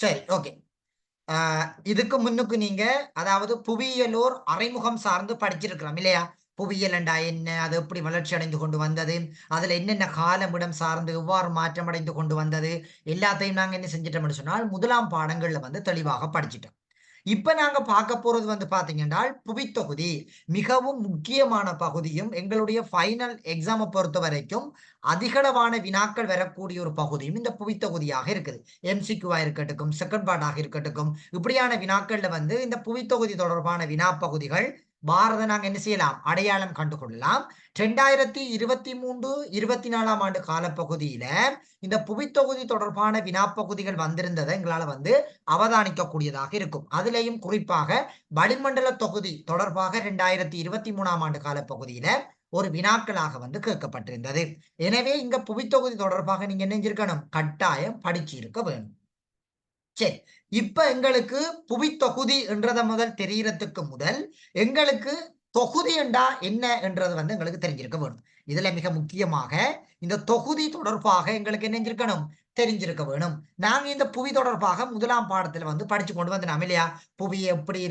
சரி, ஓகே. இதுக்கு முன்னுக்கு நீங்க அதாவது புவியியலோர் அறிமுகம் சார்ந்து படிச்சிருக்கலாம் இல்லையா? புவியியல் என்றா என்ன? அது எப்படி வளர்ச்சி அடைந்து கொண்டு வந்தது? அதுல என்னென்ன காலமிடம் சார்ந்து எவ்வாறு மாற்றமடைந்து கொண்டு வந்தது? எல்லாத்தையும் நாங்க என்ன செஞ்சுட்டோம்னு சொன்னால், முதலாம் பாடங்கள்ல வந்து தெளிவாக படிச்சுட்டோம். இப்ப நாங்க பார்க்க போறது வந்து பார்த்தீங்கன்னா, புவித்தொகுதி. மிகவும் முக்கியமான பகுதியும், எங்களுடைய ஃபைனல் எக்ஸாம பொறுத்தவரைக்கும் அதிகளவான வினாக்கள் வரக்கூடிய ஒரு பகுதியும் இந்த புவித்தொகுதியாக இருக்குது. எம்சிக்யூவா இருக்கட்டுக்கும், செகண்ட் பார்ட்டாக இருக்கட்டுக்கும், இப்படியான வினாக்கள்ல வந்து இந்த புவித்தொகுதி தொடர்பான வினா பகுதிகள் பாரத நாங்க என்ன செய்யலாம்? அடையாளம் கண்டு கொள்ளலாம். 2023, 24ஆம் ஆண்டு காலப்பகுதியில இந்த புவித்தொகுதி தொடர்பான வினாப்பகுதிகள் வந்திருந்ததை எங்களால வந்து அவதானிக்கக்கூடியதாக இருக்கும். அதிலேயும் குறிப்பாக வளிமண்டல தொகுதி தொடர்பாக 2023ஆம் ஆண்டு காலப்பகுதியில ஒரு வினாக்களாக வந்து கேட்கப்பட்டிருந்தது. எனவே இங்க புவித்தொகுதி தொடர்பாக நீங்க என்ன செஞ்சிருக்கணும்? கட்டாயம் படிச்சிருக்க வேணும். சரி. இப்ப எங்களுக்கு புவித்தொகுதி என்றத முதல் தெரியறதுக்கு முதல், எங்களுக்கு தொகுதி என்றா என்ன என்றது வந்து எங்களுக்கு தெரிஞ்சிருக்க வேணும். இதுல மிக முக்கியமாக இந்த தொகுதி தொடர்பாக எங்களுக்கு என்ன செஞ்சிருக்கணும்? தெரிஞ்சிருக்க வேணும். நாங்க இந்த புவி தொடர்பாக முதலாம் பாடத்துல வந்து படிச்சு கொண்டு வந்தோம் இல்லையா? புவி எப்படி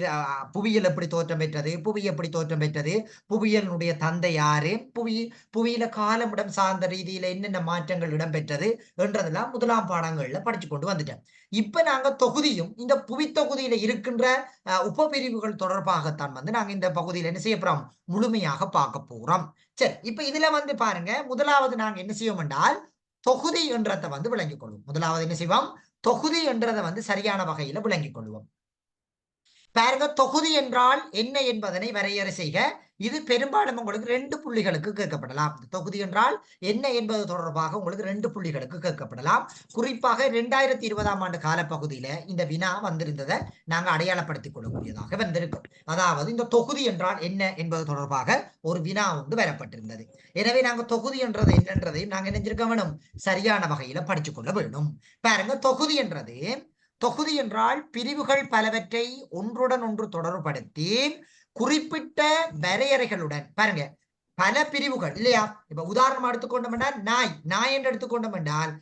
புவியியல் எப்படி தோற்றம் பெற்றது? புவி எப்படி தோற்றம் பெற்றது? புவியியலினுடைய தந்தை யாரு? புவியில காலமிடம் சார்ந்த ரீதியில என்னென்ன மாற்றங்கள் இடம்பெற்றது? என்றதெல்லாம் முதலாம் பாடங்கள்ல படிச்சு கொண்டு வந்துட்டோம். இப்ப நாங்க தொகுதியும், இந்த புவித்தொகுதியில இருக்கின்ற உபபிரிவுகள் தொடர்பாகத்தான் வந்து நாங்க இந்த பகுதியில என்ன செய்ய போறோம்? முழுமையாக பார்க்க போறோம். சரி, இப்ப இதுல வந்து பாருங்க, முதலாவது நாங்க என்ன செய்வோம் என்றால், தொகுதி என்றத வந்து விளங்கிக் கொள்வோம். முதலாவது என்ன செய்வோம்? தொகுதி என்றத வந்து சரியான வகையில விளங்கிக் கொள்வோம். பாருங்க, தொகுதி என்றால் என்ன என்பதனை வரையறை செய்க. இது பெரும்பாலும் உங்களுக்கு 2 புள்ளிகளுக்கு கேட்கப்படலாம். தொகுதி என்றால் என்ன என்பது தொடர்பாக உங்களுக்கு 2 புள்ளிகளுக்கு கேட்கப்படலாம். குறிப்பாக 2020ஆம் ஆண்டு காலப்பகுதியில இந்த வினா வந்திருந்ததை நாங்க அடையாளப்படுத்திக் கொள்ளக்கூடியதாக வந்திருக்கும். அதாவது இந்த தொகுதி என்றால் என்ன என்பது தொடர்பாக ஒரு வினா ஒன்று வரப்பட்டிருந்தது. எனவே நாங்க தொகுதி என்றது என்னன்றதையும் நாங்க நினைஞ்சிருக்க வேணும், சரியான வகையில படிச்சுக் கொள்ள வேண்டும். பாருங்க, தொகுதி என்றால் பிரிவுகள் பலவற்றை ஒன்றுடன் ஒன்று தொடர்புபடுத்தி குறிப்பிட்ட வரையறைகளுடன், பாருங்க, பல பிரிவுகள் இல்லையா? இப்ப உதாரணமா எடுத்துக்கொண்டோம் என்றால் நாய் என்று எடுத்துக்கொண்டோம் என்றால்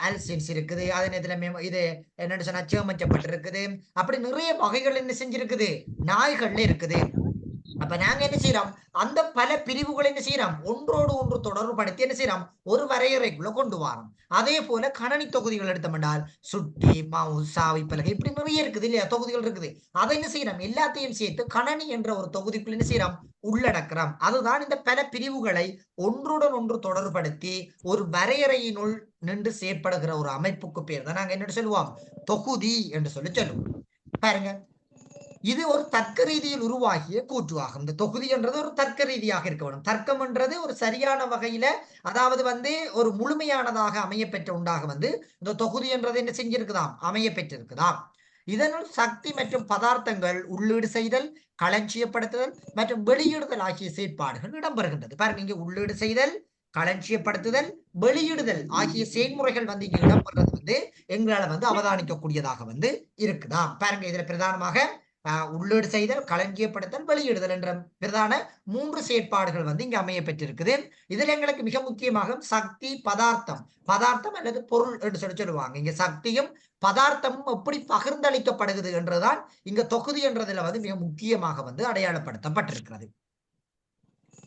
அல்சின்ஸ் இருக்குது, அதே நேரத்துல இது என்னன்னு சொன்னா சேமஞ்சப்பட்டிருக்குது. அப்படி நிறைய வகைகள் என்ன செஞ்சிருக்குது? நாய்கள்ல இருக்குது. அப்ப நாங்க என்ன செய்யறோம்? அந்த பல பிரிவுகளை என்ன செய்யறோம்? ஒன்றோடு ஒன்று தொடர்புபடுத்தி என்ன செய்யறோம்? ஒரு வரையறைக்குள்ள கொண்டு வாரோம். அதே போல கணனி தொகுதிகள் எடுத்தோம்னால் சுட்டி, மவுஸ், சாவிப்பலகை இப்படி நிறைய இருக்குது இல்லையா? தொகுதிகள் இருக்குது. அதை என்ன செய்யறோம்? எல்லாத்தையும் சேர்த்து கணனி என்ற ஒரு தொகுதிக்குள்ள என்ன செய்யறோம்? உள்ளடக்கிறோம். அதுதான் இந்த பல பிரிவுகளை ஒன்றுடன் ஒன்று தொடர்புபடுத்தி ஒரு வரையறையினுள் நின்று செயற்படுகிற ஒரு அமைப்புக்கு பேர் தான் நாங்க என்ன சொல்லுவோம்? தொகுதி என்று சொல்லி சொல்லுவோம். பாருங்க, இது ஒரு தர்க்க ரீதியில் உருவாகிய கூற்றாகும். இந்த தொகுதி என்றது ஒரு தர்க்க ரீதியாக இருக்க வேண்டும். தர்க்கம் என்றது ஒரு சரியான வகையில, அதாவது வந்து ஒரு முழுமையானதாக அமையப்பெற்ற உண்டாக வந்து இந்த தொகுதி என்றது என்ன செஞ்சிருக்குதாம்? அமையப்பெற்றிருக்குதாம். இதனுள் சக்தி மற்றும் பதார்த்தங்கள் உள்ளீடு செய்தல், களஞ்சியப்படுத்துதல் மற்றும் வெளியிடுதல் ஆகிய செயற்பாடுகள் இடம்பெறுகின்றது. பாருங்க, இங்க உள்ளீடு செய்தல், களஞ்சியப்படுத்துதல், வெளியிடுதல் ஆகிய செயல்முறைகள் வந்து இங்க இடம்பெறது வந்து எங்களால வந்து அவதானிக்கக்கூடியதாக வந்து இருக்குதாம். பாருங்க, இதுல பிரதானமாக உள்ளீடு செய்தல், களஞ்சியப்படுத்தல், வெளியிடுதல் என்ற பிரதான 3 செயற்பாடுகள் வந்து இங்க அமைய பெற்றிருக்குது. இதுல எங்களுக்கு மிக முக்கியமாக சக்தி, பதார்த்தம் அல்லது பொருள் என்று சொல்லுவாங்க. இங்க சக்தியும் பதார்த்தமும் எப்படி பகிர்ந்தளிக்கப்படுகிறது என்றுதான் இங்க தொகுதி என்றதுல வந்து மிக முக்கியமாக வந்து அடையாளப்படுத்தப்பட்டிருக்கிறது.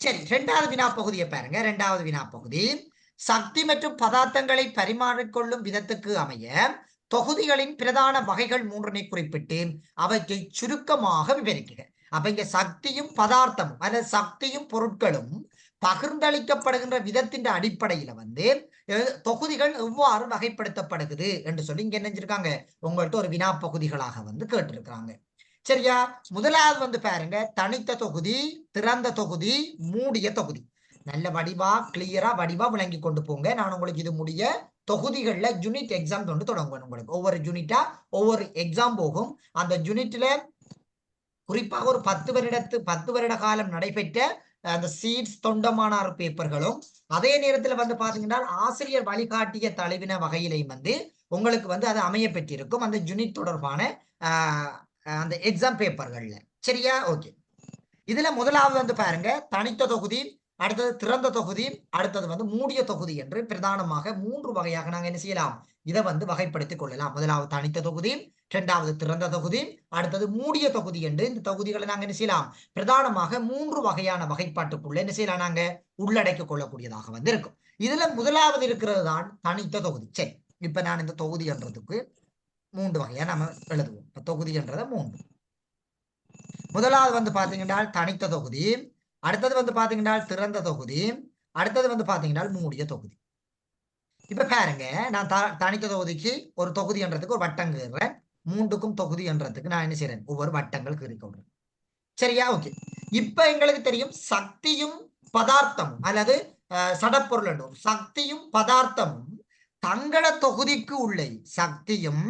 சரி, 2வது வினா பகுதியை பாருங்க. 2வது வினா பகுதி, சக்தி மற்றும் பதார்த்தங்களை பரிமாறிக்கொள்ளும் விதத்துக்கு அமைய தொகுதிகளின் பிரதான வகைகள் 3னை குறிப்பிட்டு அவற்றை சுருக்கமாக விவரிக்குக. அப்ப இங்க சக்தியும் பதார்த்தமும் அல்லது சக்தியும் பொருட்களும் பகிர்ந்தளிக்கப்படுகின்ற விதத்தின் அடிப்படையில வந்து தொகுதிகள் எவ்வாறு வகைப்படுத்தப்படுகிறது என்று சொல்லி இங்க என்ன செஞ்சிருக்காங்க? உங்கள்ட்ட ஒரு வினா பகுதிகளாக வந்து கேட்டிருக்கிறாங்க. சரியா? முதலாவது வந்து பாருங்க, தனித்த தொகுதி, திறந்த தொகுதி, மூடிய தொகுதி. நல்ல கிளியரா வடிவா விளங்கி கொண்டு போங்க. நான் உங்களுக்கு இது முடிய தொகுதிகள்ல யூனிட் எக்ஸாம் கொண்டு தொடங்குவேன் உங்களுக்கு. ஒவ்வொரு யூனிட்டா ஒவ்வொரு எக்ஸாம் போகும். அந்த யூனிட்ல குறிப்பாக ஒரு 10 வருட காலம் நடைபெற்ற அந்த சீட்ஸ் தொண்டமானார் பேப்பர்களும், அதே நேரத்துல வந்து பாத்தீங்கன்னா ஆசிரியர் வழிகாட்டிய தலைவின வகையிலையும் வந்து உங்களுக்கு வந்து அது அமைய பெற்றிருக்கும் அந்த யூனிட் தொடர்பான அந்த எக்ஸாம் பேப்பர்கள்ல. சரியா? ஓகே. இதுல முதலாவது வந்து பாருங்க, தனித்த தொகுதி அடுத்தது திறந்த தொகுதி, அடுத்தது வந்து மூடிய தொகுதி என்று பிரதானமாக 3 வகையாக நாங்க என்ன செய்யலாம், இதை வந்து வகைப்படுத்திக் கொள்ளலாம். முதலாவது தனித்த தொகுதி, இரண்டாவது திறந்த தொகுதி, அடுத்தது மூடிய தொகுதி என்று இந்த தொகுதிகளை நாங்க என்ன செய்யலாம், பிரதானமாக 3 வகையான வகைப்பாட்டுக்குள்ள என்ன செய்யலாம், நாங்க உள்ளடக்கிக் கொள்ளக்கூடியதாக வந்து இருக்கும். இதுல முதலாவது இருக்கிறது தான் தனித்த தொகுதி. சரி, இப்ப நான் இந்த தொகுதி என்றதுக்கு 3 வகையா நம்ம எழுதுவோம். தொகுதி என்றதை 3. முதலாவது வந்து பாத்தீங்கன்னா தனித்த தொகுதி, அடுத்தது வந்து பாத்தீங்கன்னா திறந்த தொகுதி, அடுத்தது வந்து பாத்தீங்கன்னா மூடிய தொகுதி. இப்ப பாருங்க, நான் தனித்த தொகுதிக்கு ஒரு தொகுதி என்றதுக்கு ஒரு வட்டம் கீறுறேன், 3க்கும் தொகுதி என்றதுக்கு நான் என்ன செய்யறேன், ஒவ்வொரு வட்டங்கள் கீறிக்கொள்றேன். சரியா? ஓகே. இப்ப எங்களுக்கு தெரியும் சக்தியும் பதார்த்தமும் அல்லது சடப்பொருள் என்றும் சக்தியும் பதார்த்தமும் தங்கட தொகுதிக்கு உள்ளே, சக்தியும்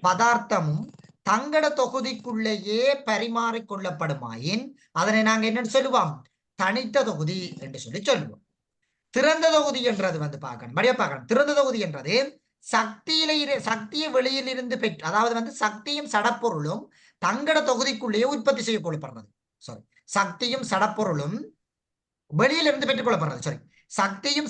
பதார்த்தமும் தங்கட தொகுதிக்குள்ளேயே பரிமாறிக்கொள்ளப்படுமாயின் அதனை நாங்க என்னன்னு சொல்லுவோம், தனித்த தொகுதி என்று சொல்லி சொல்லுவோம். திறந்த தொகுதி என்றது வந்து பார்க்கணும், மறுபடியும் பார்க்கணும். திறந்த தொகுதி என்றது சக்தியை வெளியில் இருந்து பெற்று, அதாவது வந்து சக்தியும் சடப்பொருளும் தங்கட தொகுதிக்குள்ளேயே உற்பத்தி செய்யக்கொள்ளப்படுறது. சாரி, சக்தியும் சடப்பொருளும் வெளியில் இருந்து பெற்றுக் கொள்ளப்படுறது. சாரி, சக்தியும்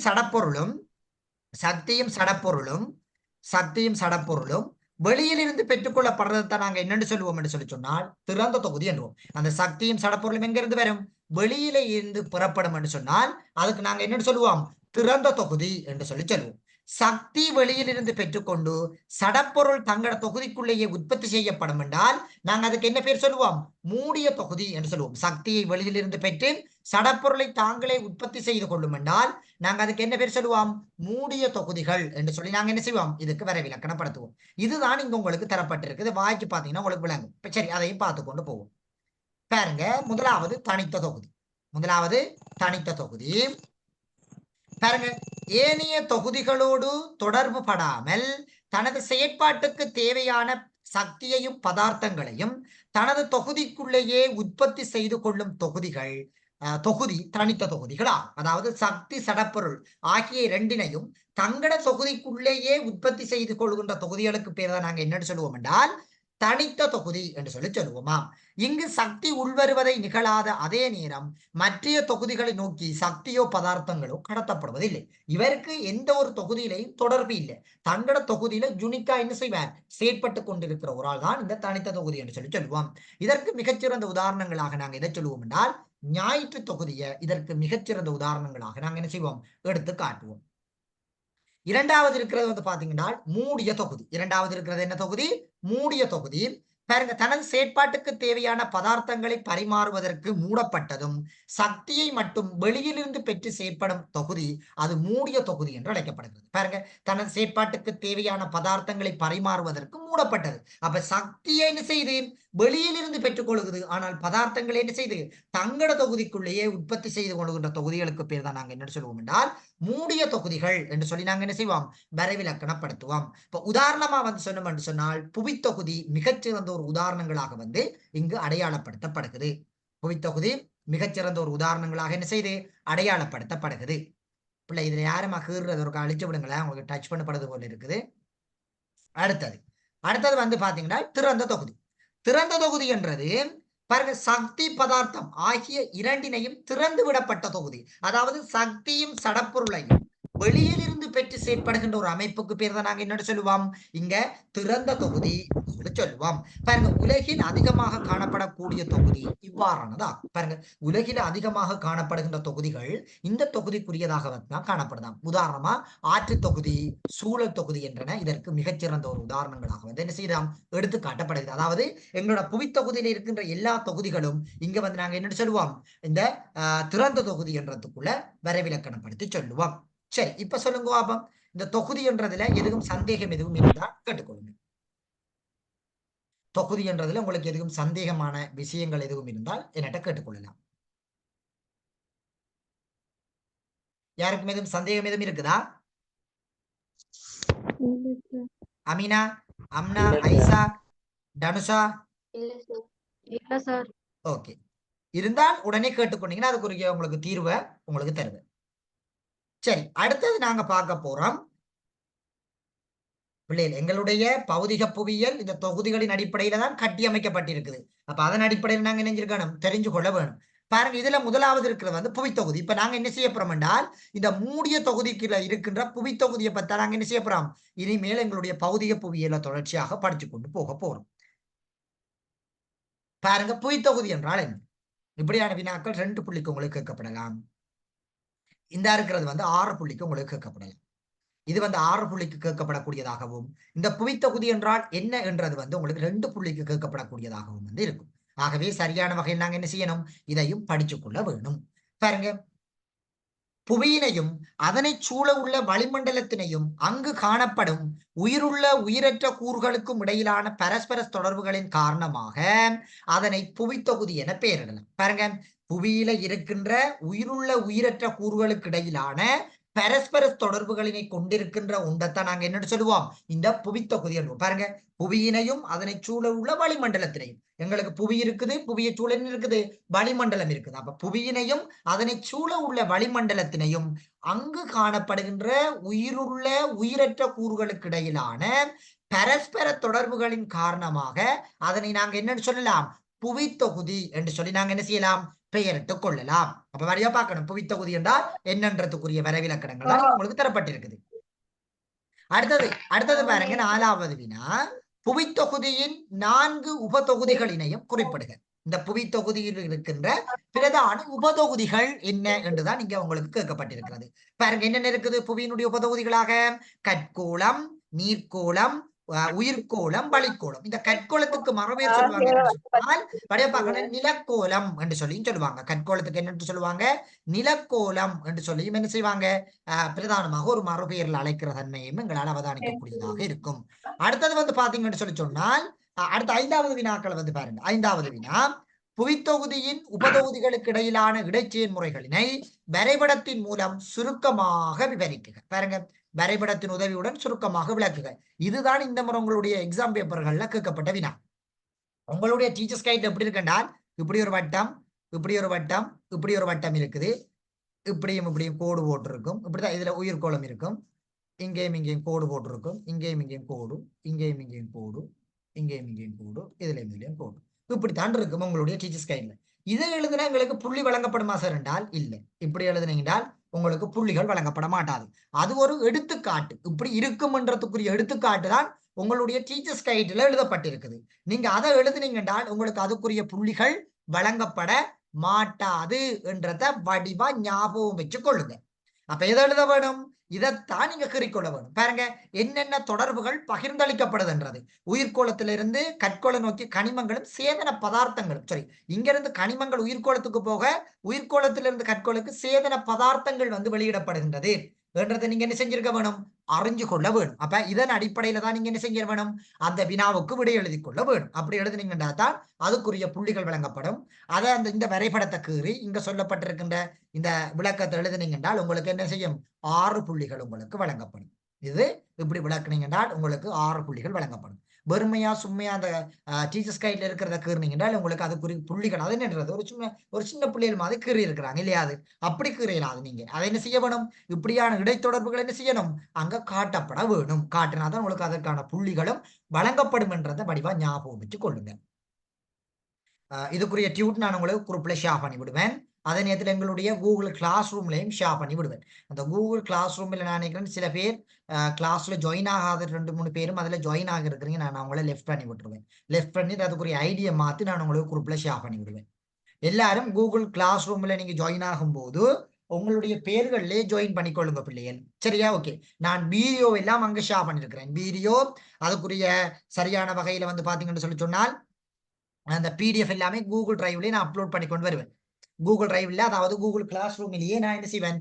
சடப்பொருளும் வெளியில் இருந்து பெற்றுக்கொள்ளப்படுறதை நாங்க என்னன்னு சொல்லுவோம் என்று சொல்லி சொன்னால் திறந்த தொகுதி என்றுவோம். அந்த சக்தியும் சடப்பொருளும் எங்க இருந்து வரும், வெளியில இருந்து புறப்படும் என்று சொன்னால் அதுக்கு நாங்க என்னன்னு சொல்லுவோம், திறந்த தொகுதி என்று சொல்லி சொல்லுவோம். சக்தி வெளியில் இருந்து பெற்றுக்கொண்டு சடப்பொருள் தங்கட தொகுதிக்குள்ளேயே உற்பத்தி செய்யப்படும் என்றால் நாங்க அதுக்கு என்ன பேர் சொல்லுவோம், மூடிய தொகுதி என்று சொல்லுவோம். சக்தியை வெளியில் இருந்து பெற்று சடப்பொருளை தாங்களே உற்பத்தி செய்து கொள்ளும் என்றால் நாங்க அதுக்கு என்ன பேர் சொல்லுவோம், மூடிய தொகுதிகள் என்று சொல்லி நாங்க என்ன செய்வோம், இதுக்கு வரைவிலக்கணப்படுத்துவோம். இதுதான் இங்க உங்களுக்கு தரப்பட்டிருக்கு. இது வாய்க்கு பாத்தீங்கன்னா உங்களுக்கு விளங்கும். சரி, அதையும் பார்த்து கொண்டு போவோம். பாருங்க, முதலாவது தனித்த தொகுதி. பாருங்க, ஏனைய தொகுதிகளோடு தொடர்பு படாமல் தனது செயற்பாட்டுக்கு தேவையான சக்தியையும் பதார்த்தங்களையும் தனது தொகுதிக்குள்ளேயே உற்பத்தி செய்து கொள்ளும் தொகுதி தனித்த தொகுதிகளா. அதாவது சக்தி சடப்பொருள் ஆகிய இரண்டினையும் தங்கட தொகுதிக்குள்ளேயே உற்பத்தி செய்து கொள்கின்ற தொகுதிகளுக்கு பேர் தான் நாங்க என்னன்னு சொல்லுவோம் என்றால் தனித்த தொகுதி என்று சொல்லி சொல்லுவோமா. இங்கு சக்தி உள்வருவதை நிகழாத அதே நேரம் மற்ற தொகுதிகளை நோக்கி சக்தியோ பதார்த்தங்களோ கடத்தப்படுவதில்லை. இவருக்கு எந்த ஒரு தொகுதியிலையும் தொடர்பு இல்லை. தங்கட தொகுதியில யூனிக்கா என்ன செய்வார், செயற்பட்டு கொண்டிருக்கிற ஒரு ஆள் தான் இந்த தனித்த தொகுதி என்று சொல்லி சொல்லுவோம். இதற்கு மிகச்சிறந்த உதாரணங்களாக நாங்க எதை சொல்லுவோம் என்றால் ஞாயிற்று தொகுதியை இதற்கு மிகச்சிறந்த உதாரணங்களாக நாங்க என்ன செய்வோம், எடுத்து காட்டுவோம். இரண்டாவது இருக்கிறது வந்து பாத்தீங்கன்னா மூடிய தொகுதி. இரண்டாவது இருக்கிறது என்ன தொகுதி, மூடிய தொகுதி. பாருங்க, தனது செயற்பாட்டுக்கு தேவையான பதார்த்தங்களை பரிமாறுவதற்கு மூடப்பட்டதும் சக்தியை மட்டும் வெளியிலிருந்து பெற்று செயற்படும் தொகுதி அது மூடிய தொகுதி என்று அழைக்கப்படுகிறது. பாருங்க, தனது செயற்பாட்டுக்கு தேவையான பதார்த்தங்களை பரிமாறுவதற்கு மூடப்பட்டது. அப்ப சக்தியை என்ன செய்து வெளியிலிருந்து பெற்றுக் கொள்கிறது, ஆனால் பதார்த்தங்களை என்ன செய்து தங்கட தொகுதிக்குள்ளேயே உற்பத்தி செய்து கொள்கின்ற தொகுதிகளுக்கு பேர் தான் நாங்க என்ன சொல்லுவோம் என்றால் மூடிய தொகுதிகள் என்று சொல்லி நாங்க என்ன செய்வோம், வரைவிலக்கணப்படுத்துவோம். இப்ப உதாரணமா வந்து சொன்னோம் என்று சொன்னால் புவித்தொகுதி மிகச்சிறந்த ஒரு உதாரணங்களாக வந்து இங்கு அடையாளப்படுத்தப்படுகிறது. புவித்தொகுதி மிகச்சிறந்த ஒரு உதாரணங்களாக என்ன செய்து அடையாளப்படுத்தப்படுகிறது. பிள்ளை இதுல யாருமா கீறுறது ஒரு அழிச்சு விடுங்களேன், உங்களுக்கு டச் பண்ணப்படுது போல இருக்குது. அடுத்தது வந்து பாத்தீங்கன்னா திறந்த தொகுதி என்றது பாருங்க, சக்தி பதார்த்தம் ஆகிய இரண்டினையும் திறந்து விடப்பட்ட தொகுதி. அதாவது சக்தியும் சடப்பொருளையும் வெளியில் இருந்து பெற்று செயற்படுகின்ற ஒரு அமைப்புக்கு பேர் தான் நாங்க என்ன சொல்லுவோம், இங்க திறந்த தொகுதி சொல்லுவோம். பாருங்க, உலகில் அதிகமாக காணப்படக்கூடிய தொகுதி இவ்வாறானதா. பாருங்க, உலகில் அதிகமாக காணப்படுகின்ற தொகுதிகள் இந்த தொகுதிக்குரியதாக தான் காணப்படுதாம். உதாரணமா ஆற்று தொகுதி, சூழல் தொகுதி என்றன இதற்கு மிகச்சிறந்த ஒரு உதாரணங்களாக வந்து என்ன செய்யலாம், எடுத்து காட்டப்படுகிறது. அதாவது எங்களோட புவித்தொகுதியில் இருக்கின்ற எல்லா தொகுதிகளும் இங்க வந்து நாங்க என்ன சொல்லுவோம், இந்த திறந்த தொகுதி என்றதுக்குள்ள வரைவிலக்கணப்படுத்தி சொல்லுவோம். சரி, இப்ப சொல்லுங்க பாப்போம், இந்த தொகுதி என்றதுல எதுவும் சந்தேகம் எதுவும் இருந்தா கேட்டுக்கொள்ளுங்க. தொகுதி என்றதுல உங்களுக்கு எதுவும் சந்தேகமான விஷயங்கள் எதுவும் இருந்தால் என்னட்ட கேட்டுக்கொள்ளலாம். யாருக்கும் எதுவும் சந்தேகம் எதுவும் இருக்குதா? அமீனா, அம்னா, ஐசா, தனுஷா? இல்ல சார். ஓகே, இருந்தால் உடனே கேட்டுக்கொண்டீங்கன்னா அதுக்குரிய உங்களுக்கு தீர்வை உங்களுக்கு தருவேன். சரி, அடுத்தது நாங்க பார்க்க போறோம் பிள்ளைகள், எங்களுடைய பௌதிக புவியியல் இந்த தொகுதிகளின் அடிப்படையில தான் கட்டி அமைக்கப்பட்டிருக்குது. அப்ப அதன் அடிப்படையில் நாங்க நினைஞ்சிருக்கணும், தெரிஞ்சு கொள்ள வேணும். பாருங்க, இதுல முதலாவது இருக்கிறது வந்து புவித்தொகுதி. இப்ப நாங்க என்ன செய்ய போறோம் என்றால், இந்த மூடிய தொகுதிக்குள்ள இருக்கின்ற புவித்தொகுதியை பத்தி நாங்க என்ன செய்ய போறோம், இனிமேல் எங்களுடைய பௌதிக புவியியல தொடர்ச்சியாக படிச்சு கொண்டு போக போறோம். பாருங்க, புவித்தொகுதி என்றால் என்ன? இப்படியான வினாக்கள் 2 புள்ளிக்கு உங்களுக்கு கேட்கப்படலாம். இந்த இருக்கிறது வந்து 6 புள்ளிக்கு உங்களுக்கு கேட்கப்படலாம். இது வந்து 6 புள்ளிக்கு கேட்கப்படக்கூடியதாகவும், இந்த புவித்தொகுதி என்றால் என்ன என்றது வந்து உங்களுக்கு 2 புள்ளிக்கு கேட்கப்படக்கூடியதாகவும் வந்து இருக்கும். ஆகவே சரியான வகையில் நாங்க என்ன செய்யணும், இதையும் படிச்சுக் கொள்ள வேணும். பாருங்க, புவியினையும் அதனைச் சூழ உள்ள வளிமண்டலத்தினையும் அங்கு காணப்படும் உயிருள்ள உயிரற்ற கூறுகளுக்கும் இடையிலான பரஸ்பர தொடர்புகளின் காரணமாக அதனை புவித்தொகுதி என பெயரிடலாம். பாருங்க, புவியில இருக்கின்ற உயிருள்ள உயிரற்ற கூறுகளுக்கு இடையிலான பரஸ்பர தொடர்புகளினை கொண்டிருக்கின்ற ஒன்றைத்தான் நாங்க என்ன சொல்லுவோம், இந்த புவித்தொகுதி என்போம். பாருங்க, புவியினையும் அதனை சூழ உள்ள வளிமண்டலத்தினையும், எங்களுக்கு புவி இருக்குது, புவியை சூழ இருக்குது, வளிமண்டலம் இருக்குது. அப்ப புவியினையும் அதனை சூழ உள்ள வளிமண்டலத்தினையும் அங்கு காணப்படுகின்ற உயிருள்ள உயிரற்ற கூறுகளுக்கு இடையிலான பரஸ்பர தொடர்புகளின் காரணமாக அதனை நாங்க என்னன்னு சொல்லலாம், புவித்தொகுதி என்று சொல்லி நாங்க என்ன செய்யலாம், பெயரிட்டுக் கொள்ளலாம். அப்ப வரையா பார்க்கணும், புவித்தொகுதி என்றால் என்னன்றதுக்குரிய வரைவிலக்கணங்கள் தான் உங்களுக்கு தரப்பட்டிருக்குது. அடுத்தது பாருங்க, 4வது வினா, புவித்தொகுதியின் 4 உபதொகுதிகளினையும் குறிப்பிடுக. இந்த புவித்தொகுதியில் இருக்கின்ற பிரதான உபதொகுதிகள் என்ன என்றுதான் இங்க உங்களுக்கு கேட்கப்பட்டிருக்கிறது. பாருங்க, என்னென்ன இருக்குது புவியினுடைய உபதொகுதிகளாக, கற்கோளம், நீர்க்கோளம், உயிர்கோளம், வளிக்கோளம். இந்த கற்கோளத்துக்கு மறுபெயர் சொல்லுவாங்க நிலக்கோளம் என்று சொல்லியும் சொல்லுவாங்க. கற்கோளத்துக்கு என்னென்று சொல்லுவாங்க, நிலக்கோளம் என்று சொல்லியும் என்ன செய்வாங்க, பிரதானமாக ஒரு மறுபெயரில் அழைக்கிற தன்மையும் எங்களால் அவதானிக்கக்கூடியதாக இருக்கும். அடுத்தது வந்து பாத்தீங்கன்னு சொல்லி சொன்னால், அடுத்த 5வது வினாக்களை வந்து பாருங்க. 5வது வினா, புவித்தொகுதியின் உபதொகுதிகளுக்கு இடையிலான இடைச்செயல்முறைகளினை வரைபடத்தின் மூலம் சுருக்கமாக விவரிக்குக. பாருங்க, வரைபடத்தின் உதவியுடன் சுருக்கமாக விளக்குக. இதுதான் இந்த முறை உங்களுடைய எக்ஸாம் பேப்பர்கள்ல கேட்கப்பட்ட வினா. உங்களுடைய டீச்சர்ஸ் கைட் எப்படி இருக்குன்றால், இப்படி ஒரு வட்டம், இப்படி ஒரு வட்டம், இப்படி ஒரு வட்டம் இருக்குது, இப்படியும் இப்படியும் கோடு போட்டிருக்கும். இப்படிதான் இதுல உயிர்கோளம் இருக்கும். இங்கேயும் இங்கேயும் கோடு போட்டிருக்கும். இங்கேயும் இங்கேயும் கோடு, இங்கேயும் இங்கேயும் கோடு, இங்கேயும் இங்கேயும் கோடு, இதுலயும் இதுலயும் கோடு. இப்படித்தான் இருக்கும் உங்களுடைய டீச்சர்ஸ் கைட்ல. இதை எழுதுனா எங்களுக்கு புள்ளி வழங்கப்படுமா சார் என்றால் இல்லை. இப்படி எழுதுனீங்கன்றால் உங்களுக்கு புள்ளிகள் வழங்கப்பட மாட்டாது. அது ஒரு எடுத்துக்காட்டு, இப்படி இருக்கும்ன்றதுக்குரிய எடுத்துக்காட்டு தான் உங்களுடைய டீச்சர்ஸ் கைட்ல எழுதப்பட்டிருக்குது. நீங்க அதை எழுதுனீங்க என்றால் உங்களுக்கு அதுக்குரிய புள்ளிகள் வழங்கப்பட மாட்டாது என்றத வடிவா ஞாபகம் வச்சு கொள்ளுங்க. அப்ப எதை எழுத வேணும், இதைத்தான் நீங்க குறிக்கொள்ள வேணும். பாருங்க, என்னென்ன தொடர்புகள் பகிர்ந்தளிக்கப்படுதுன்றது. உயிர்கோளத்திலிருந்து கற்கோளை நோக்கி கனிமங்களும் சேதன பதார்த்தங்களும், சரி, இங்க இருந்து கனிமங்கள் உயிர்கோளத்துக்கு போக உயிர்கோளத்திலிருந்து கற்கோளுக்கு சேதன பதார்த்தங்கள் வந்து வெளியிடப்படுகின்றது என்றதை நீங்க என்ன செஞ்சிருக்க வேணும், அறிஞ்சு கொள்ள வேணும். அப்ப இதன் அடிப்படையில தான் நீங்க என்ன செய்ய வேணும், அந்த வினாவுக்கு விடை எழுதி கொள்ள வேணும். அப்படி எழுதுனீங்கன்னா தான் அதுக்குரிய புள்ளிகள் வழங்கப்படும். அதை இந்த வரைபடத்தை கீறி இங்க சொல்லப்பட்டிருக்கின்ற இந்த விளக்கத்தை எழுதுனீங்கன்றால் உங்களுக்கு என்ன செய்யும், 6 புள்ளிகள் உங்களுக்கு வழங்கப்படும். இது இப்படி விளக்குனீங்கன்றால் உங்களுக்கு 6 புள்ளிகள் வழங்கப்படும். வெறுமையா சும்மையா அந்த டீச்சர்ஸ் கைட்ல இருக்கிறத கீறினீங்கன்றால் உங்களுக்கு அதுக்குரிய புள்ளிகள், அது என்னன்றது ஒரு சின்ன புள்ளிகள் மாதிரி கீறி இருக்கிறாங்க இல்லையா, அது அப்படி கீறலாது. நீங்க அதை என்ன செய்ய வேணும், இப்படியான இடைத்தொடர்புகள் என்ன செய்யணும், அங்க காட்டப்பட வேணும். காட்டினாதான் உங்களுக்கு அதற்கான புள்ளிகளும் வழங்கப்படும் என்றதை வடிவா ஞாபகம் வச்சு கொள்ளுங்க. இதுக்குரிய டியூட் நான் உங்களுக்கு குரூப்ல ஷேர் பண்ணி விடுவேன். அதே நேரத்தில் எங்களுடைய கூகுள் கிளாஸ் ரூம்லையும் ஷேர் பண்ணி விடுவேன். அந்த கூகுள் கிளாஸ் ரூம்ல நான் நினைக்கிறேன் சில பேர் கிளாஸ்ல ஜாயின் ஆகாத 2-3 பேரும் அதுல ஜாயின் ஆக இருக்கிறீங்க. நான் அவங்கள லெஃப்ட் பண்ணி விட்டுருவேன். லெஃப்ட் பண்ணி அதுக்குரிய ஐடியை மாத்தி நான் உங்களுக்கு குரூப்ல ஷேர் பண்ணி விடுவேன். எல்லாரும் கூகுள் கிளாஸ் ரூம்ல நீங்க ஜாயின் ஆகும்போது உங்களுடைய பேர்கள்லயே ஜாயின் பண்ணிக்கொள்ளுங்க பிள்ளைகள். சரியா? ஓகே. நான் வீடியோ எல்லாம் அங்க ஷேர் பண்ணிருக்கிறேன். வீடியோ அதுக்குரிய சரியான வகையில வந்து பாத்தீங்கன்னு சொல்லி சொன்னால் அந்த பிடிஎஃப் எல்லாமே கூகுள் டிரைவ்லயே நான் அப்லோட் பண்ணி கொண்டு வருவேன். கூகுள் டிரைவ்ல, அதாவது கூகுள் கிளாஸ் ரூமிலேயே நான் என்ன செய்வேன்,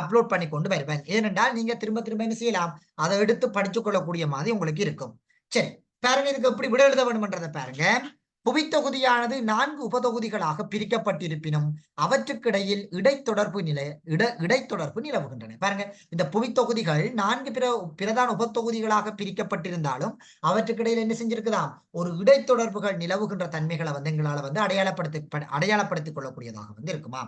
அப்லோட் பண்ணி கொண்டு வருவேன். ஏனென்றால் நீங்க திரும்ப திரும்ப என்ன செய்யலாம், அதை எடுத்து படித்துக் கொள்ளக்கூடிய மாதிரி உங்களுக்கு இருக்கும். சரி, பாருங்க, இதுக்கு எப்படி விட எழுத வேண்டும்ன்றதை பாருங்க. புவித்தொகுதியானது 4 உபதொகுதிகளாக பிரிக்கப்பட்டிருப்பினும் அவற்றுக்கிடையில் இடைத்தொடர்பு நிலவுகின்றன. பாருங்க, இந்த புவித்தொகுதிகள் 4 பிரதான உபத்தொகுதிகளாக பிரிக்கப்பட்டிருந்தாலும் அவற்றுக்கிடையில் என்ன செஞ்சிருக்குதாம், ஒரு இடைத்தொடர்புகள் நிலவுகின்ற தன்மைகளை வந்து எங்களால வந்து அடையாளப்படுத்திக் கொள்ளக்கூடியதாக வந்து இருக்குமா.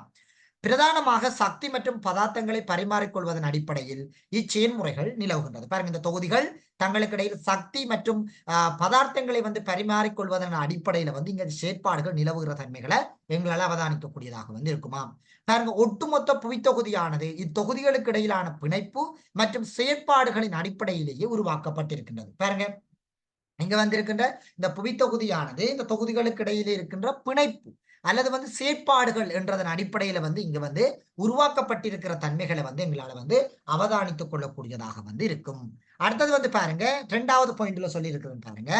பிரதானமாக சக்தி மற்றும் பதார்த்தங்களை பரிமாறிக்கொள்வதன் அடிப்படையில் இச்செயல்முறைகள் நிலவுகின்றது. பாருங்க, இந்த தொகுதிகள் தங்களுக்கு இடையில் சக்தி மற்றும் பதார்த்தங்களை வந்து பரிமாறிக்கொள்வதன் அடிப்படையில வந்து இங்க செயற்பாடுகள் நிலவுகிற தன்மைகளை எங்களால் அவதானிக்கக்கூடியதாக வந்து இருக்குமாம். பாருங்க, ஒட்டுமொத்த புவித்தொகுதியானது இத்தொகுதிகளுக்கு இடையிலான பிணைப்பு மற்றும் செயற்பாடுகளின் அடிப்படையிலேயே உருவாக்கப்பட்டிருக்கின்றது. பாருங்க, இங்க வந்திருக்கின்ற இந்த புவித்தொகுதியானது இந்த தொகுதிகளுக்கு இடையிலே இருக்கின்ற பிணைப்பு அல்லது வந்து செயற்பாடுகள் என்றதன் அடிப்படையில வந்து இங்க வந்து உருவாக்கப்பட்டிருக்கிற தன்மைகளை வந்து எங்களால வந்து அவதானித்துக் கொள்ளக்கூடியதாக வந்து இருக்கும். அடுத்தது வந்து பாருங்க, 2வது பாயிண்ட்ல சொல்லி இருக்கிறது பாருங்க,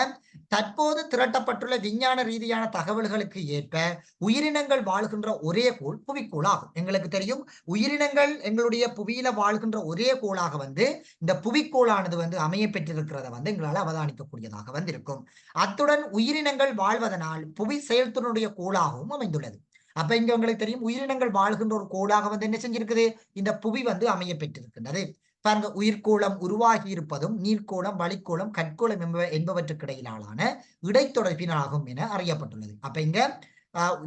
தற்போது திரட்டப்பட்டுள்ள விஞ்ஞான ரீதியான தகவல்களுக்கு ஏற்ப உயிரினங்கள் வாழ்கின்ற ஒரே கோள் புவிக்கோள் ஆகும். எங்களுக்கு தெரியும், உயிரினங்கள் எங்களுடைய புவியில வாழ்கின்ற ஒரே கோளாக வந்து இந்த புவிக்கோளானது வந்து அமைய பெற்றிருக்கிறத வந்து எங்களால் அவதானிக்கக்கூடியதாக வந்து இருக்கும். அத்துடன் உயிரினங்கள் வாழ்வதனால் புவி செயல்திறனுடைய கோளாகவும் அமைந்துள்ளது. அப்ப இங்க உங்களுக்கு தெரியும், உயிரினங்கள் வாழ்கின்ற ஒரு கோளாக வந்து என்ன செஞ்சிருக்குது, இந்த புவி வந்து அமைய பெற்றிருக்கின்றது. பாருங்க, உயிர்கோளம் உருவாகி இருப்பதும் நீர்க்கோளம், வளிக்கோளம், கற்கோளம் என்பவற்றுக்கு இடையிலான இடைத்தொடர்பினாகும் என அறியப்பட்டுள்ளது. அப்ப இங்க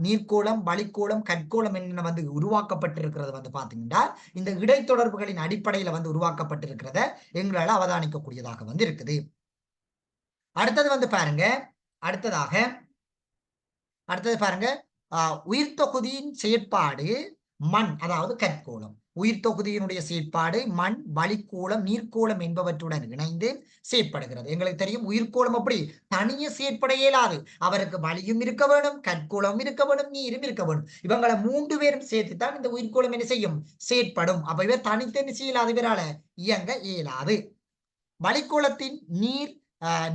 நீர்க்கோளம், வளிக்கோளம், கற்கோளம் என்ன வந்து உருவாக்கப்பட்டிருக்கிறது வந்து பாத்தீங்கன்னா இந்த இடைத்தொடர்புகளின் அடிப்படையில வந்து உருவாக்கப்பட்டிருக்கிறத எங்களால அவதானிக்கக்கூடியதாக வந்து இருக்குது. அடுத்தது வந்து பாருங்க, அடுத்தது பாருங்க, உயிர் தொகுதியின் செயற்பாடு மண், அதாவது கற்கோளம். உயிர் தொகுதியினுடைய செயற்பாடு மண், வளிக்கோளம், நீர்க்கோளம் என்பவற்றுடன் இணைந்து செயற்படுகிறது. எங்களுக்கு தெரியும், உயிர்கோளம் அப்படி தனியே செயற்பட இயலாது. அவருக்கு வலியும் இருக்க வேணும், கற்கோளமும் இருக்க வேணும், நீரும் இருக்க வேணும். இவங்களை 3 பேரும் சேர்த்துத்தான் இந்த உயிர்கோளம் என்ன செய்யும், செயற்படும். அப்ப இவர் தனித்து என்ன செய்யலாது, இவரால இயங்க இயலாது. வளிக்கோளத்தின்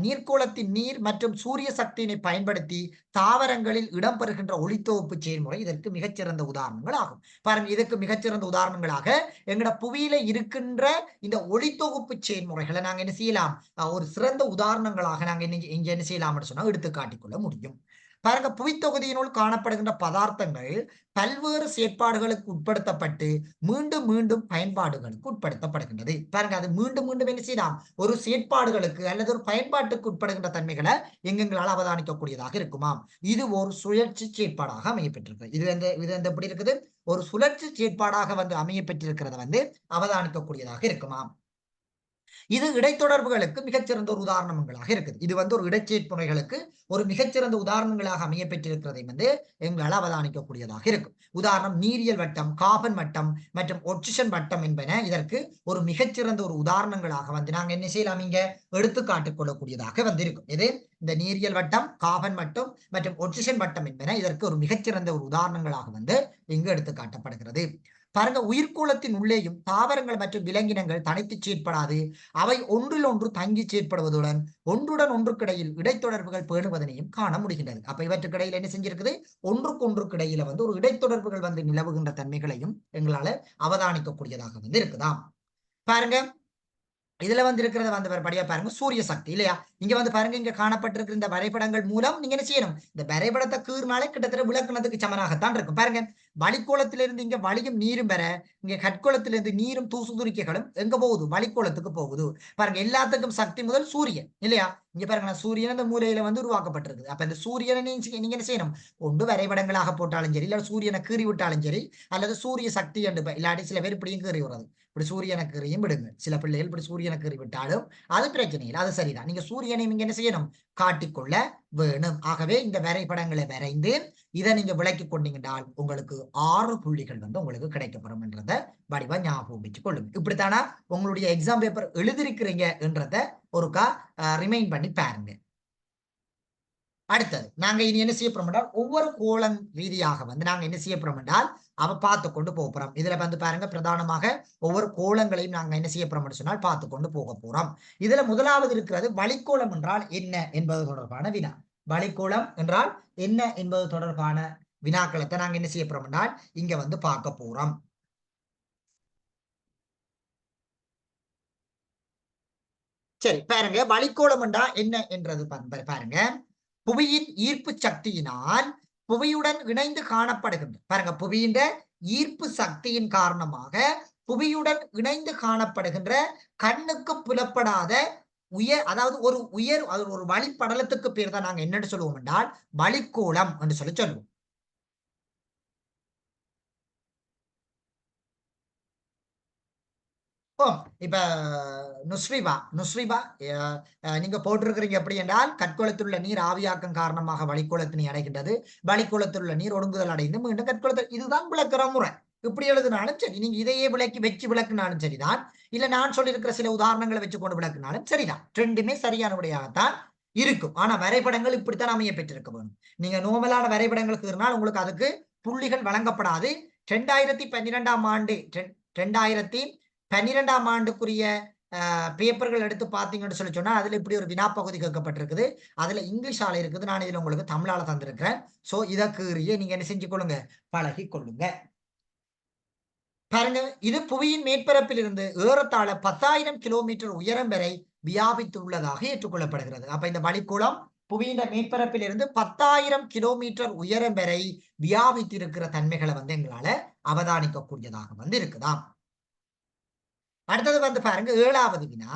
நீர்க்கோளத்தின் நீர் மற்றும் சூரிய சக்தியினை பயன்படுத்தி தாவரங்களில் இடம்பெறுகின்ற ஒளித்தொகுப்பு செயல்முறை இதற்கு மிகச்சிறந்த உதாரணங்கள் ஆகும். பாருங்க, இதற்கு மிகச்சிறந்த உதாரணங்களாக எங்கட புவியில இருக்கின்ற இந்த ஒளித்தொகுப்பு செயல்முறைகளை நாங்க என்ன செய்யலாம், ஒரு சிறந்த உதாரணங்களாக நாங்க இங்க என்ன செய்யலாம் சொன்னா எடுத்து காட்டிக்கொள்ள முடியும். பாருங்க, புவித்தொகுதியினுள் காணப்படுகின்ற பதார்த்தங்கள் பல்வேறு செயற்பாடுகளுக்கு உட்படுத்தப்பட்டு மீண்டும் மீண்டும் பயன்பாடுகளுக்கு உட்படுத்தப்படுகின்றது. பாருங்க, அது மீண்டும் மீண்டும் என்ன செய்யலாம், ஒரு செயற்பாடுகளுக்கு அல்லது ஒரு பயன்பாட்டுக்கு உட்படுகின்ற தன்மைகளை எங்களால் அவதானிக்கக்கூடியதாக இருக்குமாம். இது ஒரு சுழற்சி செயற்பாடாக அமையப்பட்டிருக்கு. இது எப்படி இருக்குது, ஒரு சுழற்சி செயற்பாடாக வந்து அமையப்பட்டிருக்கிறத வந்து அவதானிக்கக்கூடியதாக இருக்குமாம். இது இடைத்தொடர்புகளுக்கு மிகச்சிறந்த ஒரு உதாரணங்களாக இருக்குது. இது வந்து ஒரு இடைச்சேர்ப்புரைகளுக்கு ஒரு மிகச்சிறந்த உதாரணங்களாக அமையப்பெற்றிருக்கிறதை வந்து எங்களால் அவதானிக்கக்கூடியதாக இருக்கும். உதாரணம், நீரியல் வட்டம், கார்பன் வட்டம் மற்றும் ஒட்சிஜன் வட்டம் என்பன இதற்கு ஒரு மிகச்சிறந்த ஒரு உதாரணங்களாக வந்து நாங்க என்ன செய்யலாம், இங்க எடுத்துக்காட்டிக் கொள்ளக்கூடியதாக வந்திருக்கும். இது இந்த நீரியல் வட்டம், கார்பன் வட்டம் மற்றும் ஒட்சிஜன் வட்டம் என்பன இதற்கு ஒரு மிகச்சிறந்த ஒரு உதாரணங்களாக வந்து இங்கு எடுத்து காட்டப்படுகிறது. பாருங்க, உயிர்கோளத்தின் உள்ளேயும் தாவரங்கள் மற்றும் விலங்கினங்கள் தனித்து செயற்படாது. அவை ஒன்றில் ஒன்று தங்கி செயற்படுவதுடன் ஒன்றுடன் ஒன்றுக்கிடையில் இடைத்தொடர்புகள் பேணுவதனையும் காண முடிகின்றது. அப்ப இவற்றுக்கு இடையில என்ன செஞ்சிருக்குது, ஒன்றுக்கு இடையில வந்து ஒரு இடைத்தொடர்புகள் வந்து நிலவுகின்ற தன்மைகளையும் எங்களால அவதானிக்கக்கூடியதாக வந்து இருக்குதாம். பாருங்க, இதுல வந்து இருக்கிறத வந்து படியா பாருங்க, சூரிய சக்தி இல்லையா. இங்க வந்து பாருங்க, இங்க காணப்பட்டிருக்கிற இந்த வரைபடங்கள் மூலம் நீங்க என்ன செய்யணும், இந்த வரைபடத்தை கீறினாலே கிட்டத்தட்ட விளக்குனதுக்கு சமனாகத்தான் இருக்கும். பாருங்க, வளிக்கோளத்திலிருந்து இங்க வளியும் நீரும் பெற, இங்க கற்கோளத்திலிருந்து நீரும் தூசு துணிக்கைகளும் எங்க போகுது, வளிக்கோளத்துக்கு போகுது. பாருங்க, எல்லாத்துக்கும் சக்தி முதல் சூரியன் இல்லையா. இங்க பாருங்க, சூரியன் இந்த மூலையில வந்து உருவாக்கப்பட்டிருக்கு. அப்ப இந்த சூரியனை நீங்க என்ன செய்யணும், ஒன்று வரைபடங்களாக போட்டாலும் சரி, இல்ல சூரியனை கீறி விட்டாலும் சரி, அல்லது சூரிய சக்தி என்று இல்லாட்டி சில பேர் இப்படியும் கீறி விடுறது, இப்படி சூரியனை கீறியும் விடுங்க. சில பிள்ளைகள் இப்படி சூரியனை கீறி விட்டாலும் அது பிரச்சனை இல்லை, அது சரிதான். நீங்க சூரியனை நீங்க என்ன செய்யணும், காட்டிக்கொள்ள வேணும். ஆகவே இந்த வரைபடங்களை வரைந்து இதை நீங்க விளக்கி கொண்டீங்கன்றால் உங்களுக்கு 6 புள்ளிகள் வந்து உங்களுக்கு கிடைக்கப்படும் என்றத வடிவா ஞாபகம் வச்சுக் கொள்ளுங்க. இப்படித்தானா உங்களுடைய எக்ஸாம் பேப்பர் எழுதிருக்கிறீங்க என்றத ஒருக்கா ரிமைண்ட் பண்ணி பாருங்க. அடுத்தது நாங்க இனி என்ன செய்ய போறோம் என்றால், ஒவ்வொரு கோளம் ரீதியாக வந்து நாங்க என்ன செய்ய போறோம் என்றால் அவ பார்த்து கொண்டு போக போறோம். இதுல வந்து பாருங்க, பிரதானமாக ஒவ்வொரு கோளங்களையும் நாங்க என்ன செய்ய போறோம் சொன்னால் பார்த்து கொண்டு போக போறோம். இதுல முதலாவது இருக்கிறது வளிக்கோளம் என்றால் என்ன என்பது தொடர்பான வினா. வளிக்கோளம் என்றால் என்ன என்பது தொடர்பான வினாக்களத்தை நாங்க என்ன செய்ய போறோம் என்றால் இங்க வந்து பார்க்க போறோம். சரி, பாருங்க, வளிக்கோளம் என்றா என்ன என்றது பாருங்க, புவியின் ஈர்ப்பு சக்தியினால் புவியுடன் இணைந்து காணப்படுகின்ற, பாருங்க, புவியின் ஈர்ப்பு சக்தியின் காரணமாக புவியுடன் இணைந்து காணப்படுகின்ற கண்ணுக்கு புலப்படாத அதாவது ஒரு வளிப்படலத்துக்கு பேர் தான் நாங்க என்னன்னு சொல்லுவோம் என்றால் வளிக்கோளம் என்று சொல்லுவோம். ஓ இப்ப நுஸ்ரிபா நீங்க போட்டிருக்கிறீங்க எப்படி என்றால் கற்குளத்துள்ள நீர் ஆவியாக்கம் காரணமாக வளிக்குளத்தினை அடைகின்றது. வளிக்குளத்துள்ள நீர் ஒடுங்குதல் அடைந்து மீண்டும் கற்குளத்தில் இதுதான் விளக்குற முறை. இப்படி எழுதினாலும் சரி, நீங்க இதையே விளக்கி வச்சு விளக்குனாலும் சரிதான், இல்ல நான் சொல்லியிருக்கிற சில உதாரணங்களை வச்சு கொண்டு விளக்குனாலும் சரிதான். ரெண்டுமே சரியான விடையாகத்தான் இருக்கும். ஆனா வரைபடங்கள் இப்படித்தான் அமைய பெற்றிருக்க வேணும். நீங்க நோமலான வரைபடங்களுக்கு இருந்தால் உங்களுக்கு அதுக்கு புள்ளிகள் வழங்கப்படாது. 2012ஆம் ஆண்டு 2012ஆம் ஆண்டுக்குரிய பேப்பர்கள் எடுத்து பார்த்தீங்கன்னு சொல்லி சொன்னா அதுல இப்படி ஒரு வினாப்பகுதி கேட்கப்பட்டிருக்குது. அதுல இங்கிலீஷால இருக்குது. நான் இதுல உங்களுக்கு தமிழால தந்திருக்கிறேன். சோ இதை கீறியே நீங்க என்ன செஞ்சு கொள்ளுங்க, பழகி கொள்ளுங்க. பாருங்க, இது புவியின் மேற்பரப்பில் இருந்து ஏறத்தாழ 10,000 கிலோமீட்டர் உயரம் வரை வியாபித்துள்ளதாக ஏற்றுக்கொள்ளப்படுகிறது. அப்ப இந்த வளிக்குளம் புவியின் மேற்பரப்பில் இருந்து 10,000 கிலோமீட்டர் உயரம் வரை வியாபித்திருக்கிற தன்மைகளை எங்களால அவதானிக்கக்கூடியதாக இருக்குதாம். அடுத்தது பாருங்க, 7வது வினா,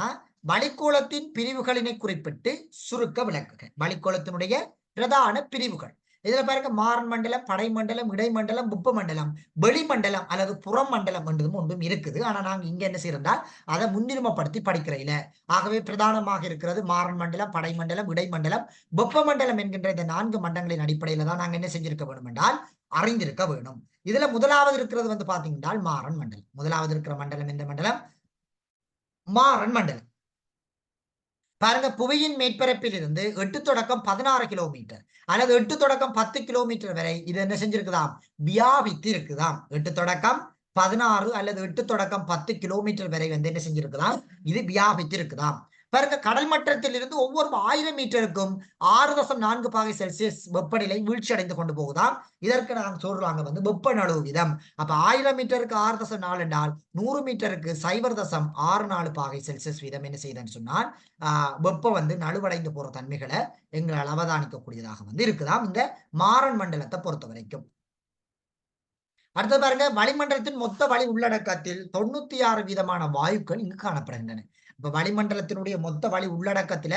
வளிக்கோளத்தின் பிரிவுகளினை குறிப்பிட்டு சுருக்க விளக்குக. வளிக்கோளத்தினுடைய பிரதான பிரிவுகள். இதுல பாருங்க, மாறன் மண்டலம், படைமண்டலம், இடைமண்டலம், வெப்பமண்டலம், வெளிமண்டலம் அல்லது புறம் மண்டலம் என்றதும் ஒன்றும் இருக்குது. ஆனா நாங்க இங்க என்ன செய்யறோம்னா அதை முன்னுரிமைப்படுத்தி படிக்கிறீல. ஆகவே பிரதானமாக இருக்கிறது மாறன் மண்டலம், படைமண்டலம், இடைமண்டலம், வெப்பமண்டலம் என்கின்ற இந்த 4 மண்டலங்களின் அடிப்படையில தான் நாங்க என்ன செஞ்சிருக்க வேண்டும் என்றால் அறிந்திருக்க வேணும். இதுல முதலாவது இருக்கிறது பாத்தீங்கன்னா மாறன் மண்டலம். முதலாவது இருக்கிற மண்டலம் எந்த மண்டலம்? மாறன் மண்டலம். பாருங்க, புவியின் மேற்பரப்பில் இருந்து 8 தொடக்கம் 16 கிலோமீட்டர் அல்லது 8 தொடக்கம் 10 கிலோமீட்டர் வரை இது என்ன செஞ்சிருக்குதாம், வியாபித்து இருக்குதாம். 8 தொடக்கம் 16 அல்லது 8 தொடக்கம் 10 கிலோமீட்டர் வரை என்ன செஞ்சிருக்குதாம், இது வியாபித்து இருக்குதாம். பாருங்க, கடல் மட்டத்தில் இருந்து ஒவ்வொரு 1000 மீட்டருக்கும் 6.4 பாகை செல்சியஸ் வெப்பநிலை வீழ்ச்சி அடைந்து கொண்டு போகுதாம். இதற்கு நாங்க சொல்றாங்க வெப்ப நழுவு வீதம். அப்ப 1000 மீட்டருக்கு 6.4 என்றால் 100 மீட்டருக்கு 0.64 பாகை செல்சியஸ் வீதம் என்ன செய்யுதுன்னு சொன்னால் வெப்பம் நழுவடைந்து போற தன்மைகளை எங்களால் அவதானிக்கக்கூடியதாக இருக்குதாம் இந்த மாறன் மண்டலத்தை பொறுத்த வரைக்கும். அடுத்தது பாருங்க, வளிமண்டலத்தின் மொத்த வளி உள்ளடக்கத்தில் 96% வாயுக்கள் இங்கு காணப்படுகின்றன. இப்ப வளிமண்டலத்தினுடைய மொத்த வளி உள்ளடக்கத்துல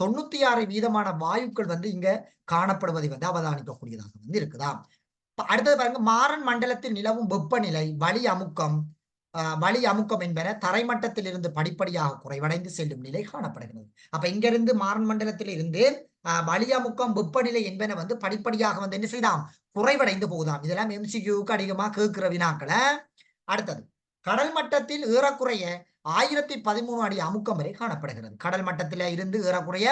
96% வாயுக்கள் இங்க காணப்படுவதை அவதானிக்கக்கூடியதாக இருக்குதா. அடுத்தது பாருங்க, மாறன் மண்டலத்தில் நிலவும் வெப்பநிலை, வளி அமுக்கம் என்பன தரைமட்டத்தில் இருந்து படிப்படியாக குறைவடைந்து செல்லும் நிலை காணப்படுகிறது. அப்ப இங்க இருந்து மாறன் மண்டலத்தில் இருந்து வளி அமுக்கம், வெப்பநிலை என்பன படிப்படியாக என்ன செய்யலாம், குறைவடைந்து போகுதாம். இதெல்லாம் MCQக்கு அதிகமா கேட்கிற வினாக்களை. அடுத்தது, கடல் மட்டத்தில் ஏறக்குறைய 1013 அடி அமுக்கம் வரை காணப்படுகிறது. கடல் மட்டத்தில இருந்து ஏறக்குறைய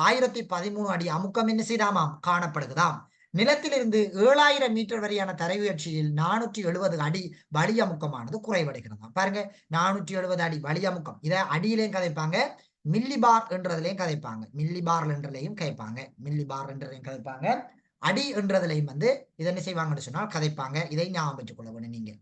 1013 அடி அமுக்கம் என்ன செய்தாமாம், காணப்படுகிறதாம். நிலத்திலிருந்து 7000 மீட்டர் வரையான தரை உயர்ச்சியில் 470 அடி வளி அமுக்கமானது குறைவடைகிறதாம். பாருங்க, 470 அடி வளி அமுக்கம். இதை அடியிலையும் கதைப்பாங்க, மில்லி பார் என்றதுலையும் கதைப்பாங்க. மில்லி பார் என்றதையும் கதைப்பாங்க, மில்லி பார் என்றதையும் கதைப்பாங்க, அடி என்றதுலையும் இதை என்ன செய்வாங்கன்னு சொன்னால் கதைப்பாங்க. இதை ஞாபகம் வச்சுக் கொள்ள வேணும். நீங்க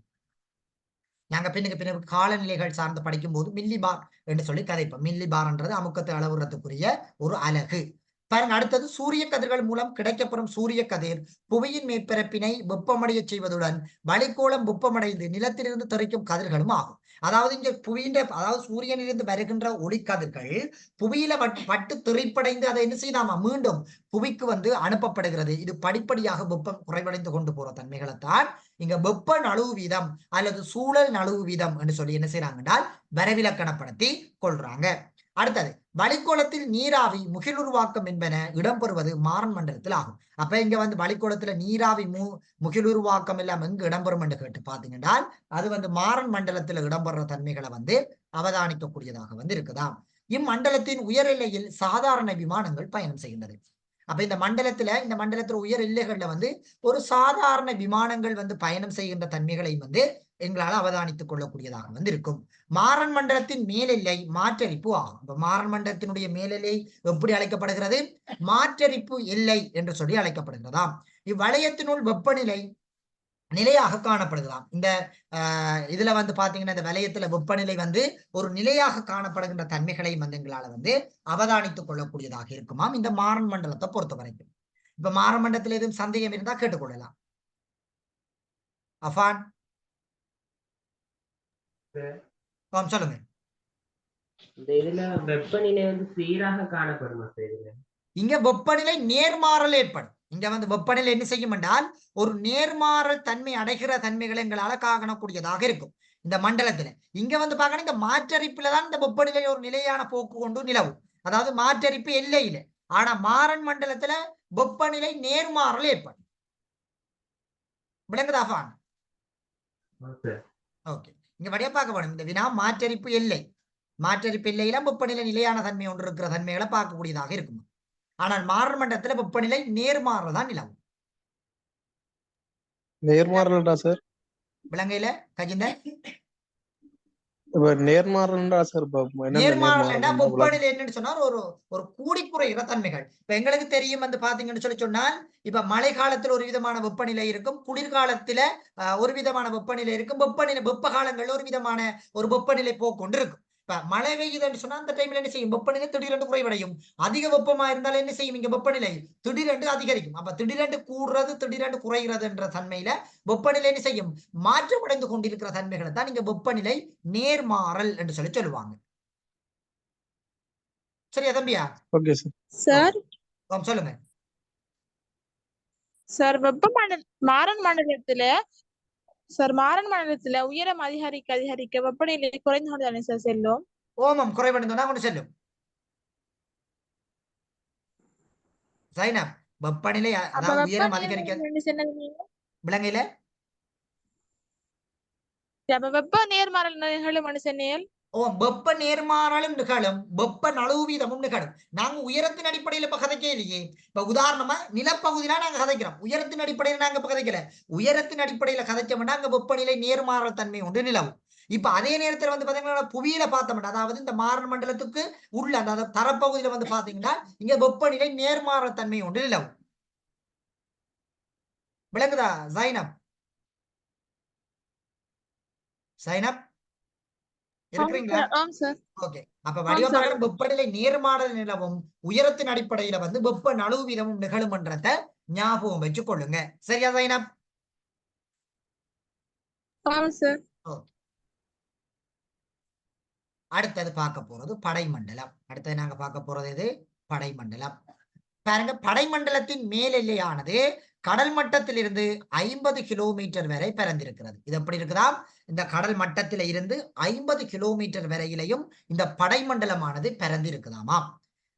நாங்க பின்னுக்கு காலநிலைகள் சார்ந்து படிக்கும் போது மில்லி பார் என்று சொல்லி கதைப்போம். மில்லி பார் என்றது அமுக்கத்தை அளவுறதுக்குரிய ஒரு அலகு. பாருங்க, அடுத்தது, சூரிய கதிர்கள் மூலம் கிடைக்கப்பெறும் சூரிய கதிர் புவியின் மேற்பரப்பினை வெப்பமடைய செய்வதுடன் வளிக்கோளம் வெப்பமடைந்து நிலத்திலிருந்து தெறிக்கும் கதிர்களும் ஆகும். அதாவது இங்க புவியின் அதாவது சூரியனிலிருந்து வருகின்ற ஒளிக்கதிர்கள் புவியில பட்டு திரைப்படைந்து அதை என்ன செய்யலாமா மீண்டும் புவிக்கு அனுப்பப்படுகிறது. இது படிப்படியாக வெப்பம் குறைவடைந்து கொண்டு போற தன்மைகளைத்தான் இங்க வெப்ப நழுவு வீதம் அல்லது சூழல் நழுவு வீதம் என்று சொல்லி என்ன செய்யறாங்கன்னா வரைவிலக்கணப்படுத்தி கொள்றாங்க. அடுத்தது, வளிக்கோளத்தில் நீராவி முகிலுருவாக்கம் என்பன இடம்பெறுவது மாறன் மண்டலத்தில் ஆகும். அப்ப இங்க வளிக்கோளத்துல நீராவி முகிலுருவாக்கம் எல்லாம் எங்கு இடம்பெறும் என்று கேட்டு பாத்தீங்கன்னா அது மாறன் மண்டலத்துல இடம்பெற தன்மைகளை அவதானிக்கக்கூடியதாக இருக்குதாம். இம்மண்டலத்தின் உயர் எல்லையில் சாதாரண விமானங்கள் பயணம் செய்கின்றது. அப்ப இந்த மண்டலத்துல உயர் எல்லைகள்ல ஒரு சாதாரண விமானங்கள் பயணம் செய்கின்ற தன்மைகளையும் எங்களால் அவதானித்துக் கொள்ளக்கூடியதாக இருக்கும். மாறன் மண்டலத்தின் மேலெல்லை மாற்றரிப்பு ஆகும். இப்ப மாறன் மண்டலத்தினுடைய மேலெல்லை எப்படி அழைக்கப்படுகிறது, மாற்றரிப்பு எல்லை என்று சொல்லி அழைக்கப்படுகிறதாம். இவ்வளையத்தினுள் வெப்பநிலை நிலையாக காணப்படுகிறதாம். இந்த இதுல பாத்தீங்கன்னா இந்த வலயத்துல வெப்பநிலை ஒரு நிலையாக காணப்படுகின்ற தன்மைகளையும் எங்களால அவதானித்துக் கொள்ளக்கூடியதாக இருக்குமாம் இந்த மாறன் மண்டலத்தை பொறுத்த வரைக்கும். இப்ப மாறன் மண்டலத்தில் எதுவும் சந்தேகம் இருந்தா கேட்டுக்கொள்ளலாம். அஃபான் சொல்லுங்க. இந்த இதுல வெப்பநிலை சீராக காணப்படுமா? இங்க வெப்பநிலை நேர்மாறல் ஏற்படும். இங்க வெப்பநிலை என்ன செய்யும் என்றால் ஒரு நேர்மாறல் தன்மை அடைகிற தன்மைகளை எங்களால காணக்கூடியதாக இருக்கும். இந்த மண்டலத்துல. இங்க வந்து பார்க்கணும் இந்த மாற்றரிப்புல தான் இந்த வெப்பநிலை ஒரு நிலையான போக்கு கொண்டு நிலவும். அதாவது மாற்றரிப்பு எல்லையில. ஆனா மாறன் மண்டலத்துல வெப்பநிலை நேர்மாறல் ஏற்படும். விளங்குதா ஃபான்? ஓகே. இங்க வழியா பார்க்க போறோம். இந்த வினா மாற்றரிப்பு எல்லை. மாற்றரிப்பு எல்லையில வெப்பநிலை நிலையான தன்மை ஒன்று இருக்கிற தன்மைகளை பார்க்கக்கூடியதாக இருக்கும். ஆனால் மாறன் மண்டலத்துல வெப்பநிலை நேர்மாறல் தான் நிலவும். நேர்மாறல்டா சார். விலங்கையில கஜிந்த இப்ப நேர்மாறல்டா சார். நேர்மாறல்னா வெப்பநிலை என்னன்னு சொன்னா ஒரு ஒரு கூடி குறைகிற தன்மைகள். இப்ப எங்களுக்கு தெரியும் வந்து பாத்தீங்கன்னு சொன்னால் இப்ப மழை காலத்துல ஒரு விதமான வெப்பநிலை இருக்கும், குளிர்காலத்துல ஒரு விதமான வெப்பநிலை இருக்கும், வெப்ப காலங்கள்ல ஒரு விதமான ஒரு வெப்பநிலை போக்கொண்டு இருக்கும். இப்ப மழை பெய்யுதுன்னு சொன்னா அந்த டைம்ல என்ன செய்யும், வெப்பநிலை திடீரென்று குறைவடையும். அதிக வெப்பமா இருந்தாலும் என்ன செய்யும், இங்க வெப்பநிலை திடீரென்று அதிகரிக்கும். அப்ப திடீரென்று கூடுறது திடீரென்று குறைகிறது என்ற தன்மையில வெப்பநிலை என்ன செய்யும், மாற்றமடைந்து கொண்டிருக்கிற தன்மைகளை தான் இங்க வெப்பநிலை நேர்மாறல் என்று சொல்லுவாங்க. சரியா தம்பியா? Okay sir. சார் சொல்லுங்க சார் மாறன் மண்டலத்துல உயரம் அதிகரிக்க அதிகரிக்க வெப்பநிலை குறைந்து கொண்டுதானே சார் செல்லும்? ஓமம் குறைவடைந்தோன்னா கொண்டு செல்லும். சைனப் வெப்பநிலை அதாவது உயரம் அதிகரிக்க விலங்கையில வெப்ப நேர்மாறல் நிகழும் சென்னையில் வெப்ப நேர்மாறலும் நிகழும், வெப்ப நழுவு வீதமும் நிகழும். நாங்க உயரத்தின் அடிப்படையில இப்ப கதைக்க இல்லையே. இப்ப உதாரணமா நிலப்பகுதியில நாங்க கதைக்கிறோம், உயரத்தின் அடிப்படையில நாங்க இப்ப கதைக்கல. உயரத்தின் அடிப்படையில கதைச்சோம்னா அங்க வெப்பநிலை நேர்மாறல் தன்மை ஒன்று நிலவும். இப்ப அதே நேரத்துல வந்து பாத்தீங்கன்னா புவியில பார்த்தோம்னா, அதாவது இந்த மாறன் மண்டலத்துக்கு உள்ள அந்த தரப்பகுதியில வந்து பாத்தீங்கன்னா இங்க வெப்பநிலை நேர்மாறல் தன்மை ஒன்று நிலவும். விளங்குதா சைனப்? சைனப் இருக்கிறீங்களா? ஓகே. அப்ப வடிவமாக வெப்பநிலை நேர்மாறல் நிலவும், உயரத்தின் அடிப்படையில வந்து வெப்ப நழுவு வீதமும் நிகழும்ன்றத ஞாபகம் வச்சு கொள்ளுங்க. சரியா சைனப்? அடுத்தது பார்க்க போறது படைமண்டலம். அடுத்தது நாங்க பார்க்க போறது எது? படைமண்டலம். பாருங்க, படைமண்டலத்தின் மேல் எல்லையானது கடல் மட்டத்திலிருந்து 50 கிலோமீட்டர் வரை பரந்திருக்கிறது. இது எப்படி இருக்குதா, இந்த கடல் மட்டத்தில இருந்து 50 கிலோமீட்டர் வரையிலையும் இந்த படைமண்டலமானது பரந்திருக்குதாமா.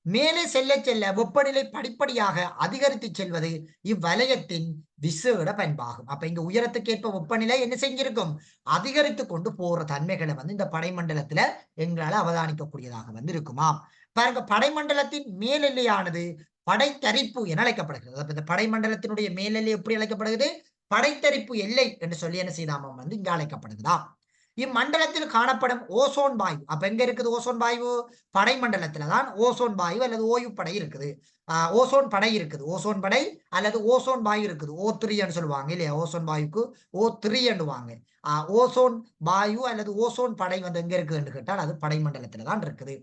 மேலே செல்ல செல்ல வெப்பநிலை படிப்படியாக அதிகரித்து செல்வது இவ்வலயத்தின் விசேட பண்பாகும். அப்ப இங்க உயரத்துக்கேற்ப வெப்பநிலை என்ன செஞ்சிருக்கும், அதிகரித்து கொண்டு போற தன்மைகளை வந்து இந்த படைமண்டலத்துல எங்களால அவதானிக்கக்கூடியதாக வந்து இருக்குமா. பாருங்க, படைமண்டலத்தின் மேலெல்லையானது படைத்தரிப்பு என அழைக்கப்படுகிறது. இந்த படைமண்டலத்தினுடைய மேலெல்லை எப்படி அழைக்கப்படுகிறது, படைத்தரிப்பு எல்லை என்று சொல்லி என்ன செய்தாமம் வந்து இங்க அழைக்கப்படுகிறதா. இம்மண்டலத்தில் காணப்படும் ஓசோன் வாயு, அப்ப எங்க இருக்குது ஓசோன் வாயு, படைமண்டலத்துலதான் ஓசோன் வாயு அல்லது ஓய்வு படை இருக்குது. ஓசோன் படை இருக்குது, ஓசோன் படை அல்லது ஓசோன் வாயு இருக்குது. O3 சொல்லுவாங்க இல்லையா, ஓசோன் வாயுக்கு O3 வாங்க. ஓசோன் வாயு அல்லது ஓசோன் படை வந்து எங்க இருக்குன்னு கேட்டால் அது படைமண்டலத்துல தான் இருக்குது.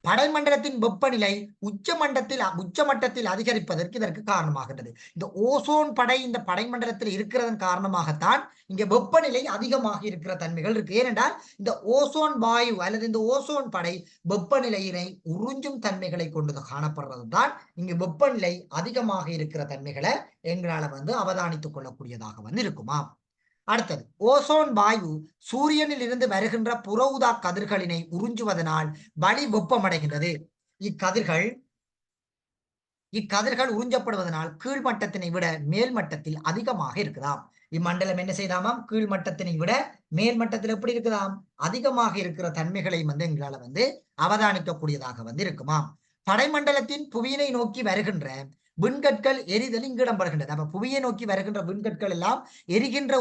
படைமண்டலத்தின் வெப்பநிலை உச்சமட்டத்தில் அதிகரிப்பதற்கு இதற்கு காரணமாகின்றது. இந்த ஓசோன் படை இந்த படைமண்டலத்தில் இருக்கிறதன் காரணமாகத்தான் இங்க வெப்பநிலை அதிகமாக இருக்கிற தன்மைகள் இருக்கு. ஏனென்றால் இந்த ஓசோன் வாயு அல்லது இந்த ஓசோன் படை வெப்பநிலையினை உறிஞ்சும் தன்மைகளை கொண்டு காணப்படுறது தான் இங்கு வெப்பநிலை அதிகமாக இருக்கிற தன்மைகளை எங்களால வந்து அவதானித்துக் கொள்ளக்கூடியதாக வந்து இருக்குமா. அடுத்தது, ஓசோன் வாயு சூரியனில் இருந்து வருகின்ற புற ஊதா கதிர்களினை உறிஞ்சுவதனால் வளி வெப்பமடைகின்றது. இக்கதிர்கள் உறிஞ்சப்படுவதனால் கீழ்மட்டத்தினை விட மேல் மட்டத்தில் அதிகமாக இருக்குதாம். இம்மண்டலம் என்ன செய்தாமாம், கீழ்மட்டத்தினை விட மேல் மட்டத்தில் எப்படி இருக்குதாம், அதிகமாக இருக்கிற தன்மைகளை வந்து எங்களால வந்து அவதானிக்கக்கூடியதாக வந்து இருக்குமாம். படைமண்டலத்தின் புவியினை நோக்கி வருகின்ற விண்கற்கள் எரிதல் இங்கு இடம்பெறுகின்றது. அப்ப புவியை நோக்கி வருகின்ற விண்கற்கள் எல்லாம் எரிகின்ற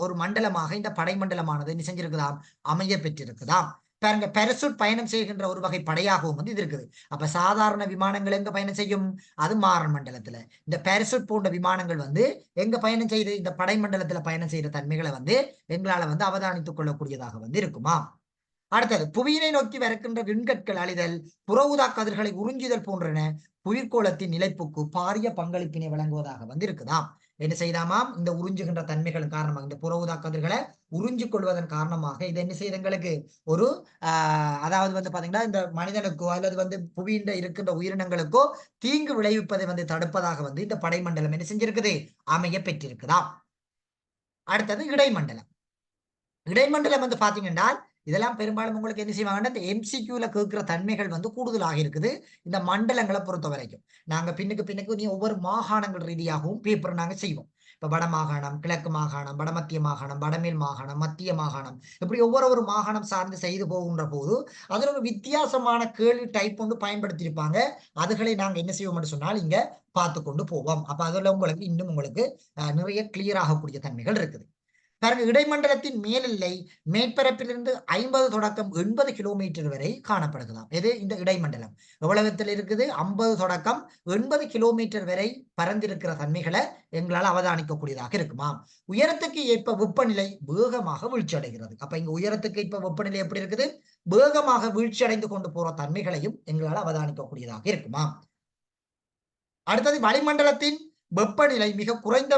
ஒரு மண்டலமாக இந்த படைமண்டலமானது என்ன செஞ்சிருக்குதாம், அமைய பெற்றிருக்குதாம். பாருங்க, பாராசூட் பயணம் செய்கின்ற ஒரு வகை படையாகவும் வந்து இது இருக்குது. அப்ப சாதாரண விமானங்கள் எங்க பயணம் செய்யும், அது மாறன் மண்டலத்துல. இந்த பாராசூட் போன்ற விமானங்கள் வந்து எங்க பயணம் செய்து, இந்த படைமண்டலத்துல பயணம் செய்யற தன்மைகளை வந்து எங்களால வந்து அவதானித்துக் கொள்ளக்கூடியதாக வந்து இருக்குமா. அடுத்தது, புவியினை நோக்கி வருகின்ற விண்கற்கள் அழிதல், புற ஊதா கதிர்களை உறிஞ்சுதல் போன்றன புவிர்கோளத்தின் நிலைப்புக்கு பாரிய பங்களிப்பினை வழங்குவதாக வந்து இருக்குதாம். என்ன செய்தாமாம், இந்த உறிஞ்சுகின்ற தன்மைகள் காரணமாக, இந்த புற ஊதா கதிர்களை உறிஞ்சு கொள்வதன் காரணமாக இது என்ன செய்யுது, எங்களுக்கு ஒரு அதாவது வந்து பாத்தீங்கன்னா இந்த மனிதனுக்கோ அல்லது வந்து புவியின் இருக்கின்ற உயிரினங்களுக்கோ தீங்கு விளைவிப்பதை வந்து தடுப்பதாக வந்து இந்த படைமண்டலம் என்ன செஞ்சிருக்குது, அமைய பெற்றிருக்குதாம். அடுத்தது இடைமண்டலம். இடைமண்டலம் வந்து பாத்தீங்கன்னா இதெல்லாம் பெரும்பாலும் உங்களுக்கு என்ன செய்வாங்கன்னா இந்த எம்சிக்யூல கேட்கிற தன்மைகள் வந்து கூடுதலாக இருக்குது இந்த மண்டலங்களை பொறுத்த வரைக்கும். நாங்க பின்னுக்கு நீ ஒவ்வொரு மாகாணங்கள் ரீதியாகவும் பேப்பர் நாங்க செய்வோம். இப்ப வட மாகாணம், கிழக்கு மாகாணம், வடமத்திய மாகாணம், வடமேல் மாகாணம், மத்திய மாகாணம், இப்படி ஒவ்வொரு மாகாணம் சார்ந்து செய்து போகின்ற போது அதுல ஒரு வித்தியாசமான கேள்வி டைப் வந்து பயன்படுத்தியிருப்பாங்க. அதுகளை நாங்க என்ன செய்வோம்னு சொன்னால் இங்க பார்த்து கொண்டு போவோம். அப்ப அதுல உங்களுக்கு இன்னும் உங்களுக்கு நிறைய கிளியர் ஆகக்கூடிய தன்மைகள் இருக்குது. பாருங்க, இடைமண்டலத்தின் மேலெல்லை மேற்பரப்பிலிருந்து 50 தொடக்கம் 80 கிலோமீட்டர் வரை காணப்படுகலாம். எது இந்த இடைமண்டலம் உலகத்தில் இருக்குது? 50 தொடக்கம் 80 கிலோமீட்டர் வரை பரந்திருக்கிற தன்மைகளை எங்களால் அவதானிக்கக்கூடியதாக இருக்குமா. உயரத்துக்கு ஏற்ப வெப்பநிலை வேகமாக வீழ்ச்சி அடைகிறது. அப்ப இங்க உயரத்துக்கு ஏற்ப வெப்பநிலை எப்படி இருக்குது? வேகமாக வீழ்ச்சி அடைந்து கொண்டு போற தன்மைகளையும் எங்களால் அவதானிக்கக்கூடியதாக இருக்குமா. அடுத்தது வளிமண்டலத்தின் வெப்பநிலை மிக குறைந்த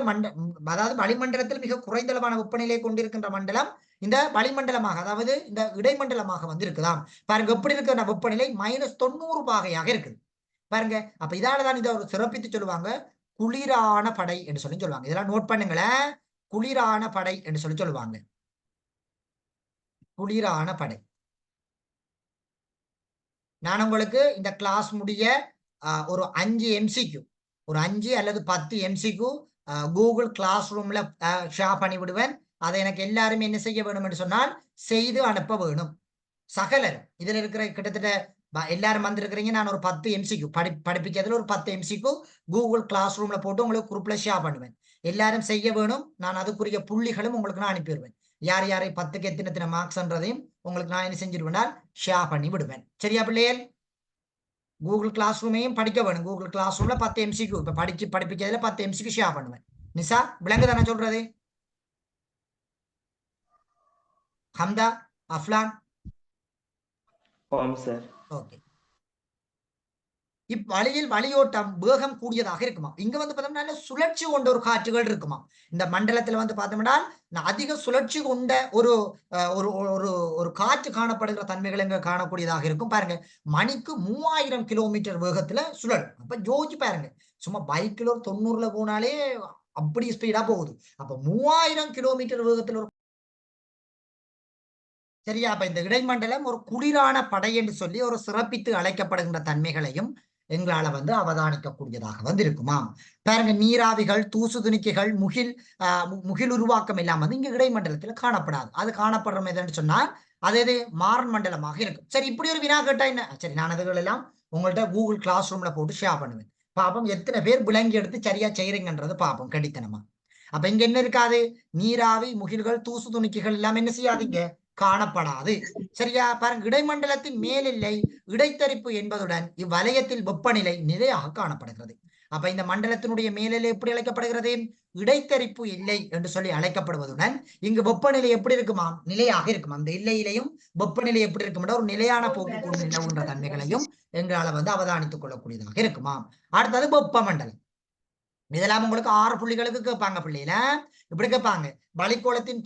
அதாவது வளிமண்டலத்தில் மிக குறைந்த அளவான வெப்பநிலையை கொண்டிருக்கின்ற மண்டலம் இந்த வளிமண்டலமாக, அதாவது இந்த இடைமண்டலமாக வந்து இருக்குதாம். பாருங்க எப்படி இருக்கிற வெப்பநிலை -90 பாகையாக இருக்குது பாருங்க. அப்ப இதாலதான் இதை ஒரு சிறப்பித்து சொல்லுவாங்க குளிரான படை என்று சொல்லி சொல்லுவாங்க. இதெல்லாம் நோட் பண்ணுங்களேன், குளிரான படை என்று சொல்லி சொல்லுவாங்க. குளிரான படை. நான் உங்களுக்கு இந்த கிளாஸ் முடிய ஒரு 5 MCQ, ஒரு 5 அல்லது 10 MCQ கூகுள் கிளாஸ் ரூம்ல ஷேர் பண்ணி விடுவேன். அதை எனக்கு எல்லாருமே என்ன செய்ய வேணும் என்று சொன்னால் செய்து அனுப்ப வேணும். சகலரும் இதுல இருக்கிற கிட்டத்தட்ட எல்லாரும் வந்திருக்கிறீங்க. நான் ஒரு 10 MCQ படிப்பிக்கிறதுல ஒரு 10 MCQ கூகுள் கிளாஸ் ரூம்ல போட்டு உங்களுக்கு குரூப்ல ஷேர் பண்ணுவேன். எல்லாரும் செய்ய வேணும். நான் அதுக்குரிய புள்ளிகளும் உங்களுக்கு நான் அனுப்பிடுவேன். யார் யாரை 10க்கு எத்தனை மார்க்ஸ்ன்றதையும் உங்களுக்கு நான் என்ன செஞ்சிருவேன், ஷேர் பண்ணி விடுவேன். சரியா பிள்ளைகள்? கூகுள் கிளாஸ் ரூமையும் படிக்க வேணும். கூகுள் கிளாஸ் ரூம்ல 10 MCQ இப்ப படிப்பிக்கிறதுல 10 MCQ ஷேர் பண்ணுவேன். நிசா விளங்கு தானே சொல்றது? ஹம்தா, அஃப்லான், ஓகே. இவ்வழியில் வழியோட்டம் வேகம் கூடியதாக இருக்குமா. இங்க வந்து பார்த்தோம்னா நல்ல சுழற்சி கொண்ட ஒரு காற்றுகள் இருக்குமா. இந்த மண்டலத்துல வந்து பார்த்தோம்னா அதிக சுழற்சி கொண்ட ஒரு ஒரு காற்று காணப்படுகிற தன்மைகள் இங்க காணக்கூடியதாக இருக்கும். பாருங்க, மணிக்கு 3000 கிலோமீட்டர் வேகத்துல சுழலும். அப்ப யோசிச்சு பாருங்க, சும்மா பைக்கில் ஒரு 90ல போனாலே அப்படி ஸ்பீடா போகுது. அப்ப 3000 கிலோமீட்டர் வேகத்துல ஒரு சரியா. அப்ப இந்த இடைமண்டலம் ஒரு குளிரான படை என்று சொல்லி ஒரு சிறப்பித்து அழைக்கப்படுகின்ற தன்மைகளையும் எங்களால வந்து அவதானிக்கக்கூடியதாக வந்து இருக்குமா. பாருங்க, நீராவிகள், தூசு துணிக்கைகள், முகில் உருவாக்கம் எல்லாம் வந்து இங்க இடைமண்டலத்துல காணப்படாது. அது காணப்படுற எதுன்னு சொன்னால் அது மாறன் மண்டலமாக இருக்கும். சரி, இப்படி ஒரு வினா கேட்டா என்ன? சரி, நான் அதுகள் எல்லாம் உங்கள்ட்ட கூகுள் கிளாஸ் ரூம்ல போட்டு ஷேர் பண்ணுவேன். பாப்போம் எத்தனை பேர் விளங்கி எடுத்து சரியா செய்யறீங்கன்றது பாப்போம் கடித்தனமா. அப்ப இங்க என்ன இருக்காது? நீராவி, முகில்கள், தூசு துணிக்கைகள் எல்லாம் என்ன செய்யாதீங்க, காணப்படாது. சரியா. பாருங்க, இடைமண்டலத்தின் மேலெல்லை இடைத்தரிப்பு என்பதுடன் இவ்வலயத்தில் வெப்பநிலை நிலையாக காணப்படுகிறது. அப்ப இந்த மண்டலத்தினுடைய மேலெல்லை எப்படி அழைக்கப்படுகிறது? இடைத்தரிப்பு எல்லை என்று சொல்லி அழைக்கப்படுவதுடன் இங்கு வெப்பநிலை எப்படி இருக்குமா? நிலையாக இருக்குமா. அந்த எல்லையிலையும் வெப்பநிலை எப்படி இருக்கும்? ஒரு நிலையான போக்கு கொண்டு நிலவுகின்ற தன்மைகளையும் எங்களால வந்து அவதானித்துக் கொள்ளக்கூடியதாக இருக்குமா. அடுத்தது வெப்பமண்டலம். இதெல்லாம் உங்களுக்கு 6 புள்ளிகளுக்கு கேட்பாங்க பிள்ளையில. இப்படி கேட்பாங்க, வளிமண்டலத்தின்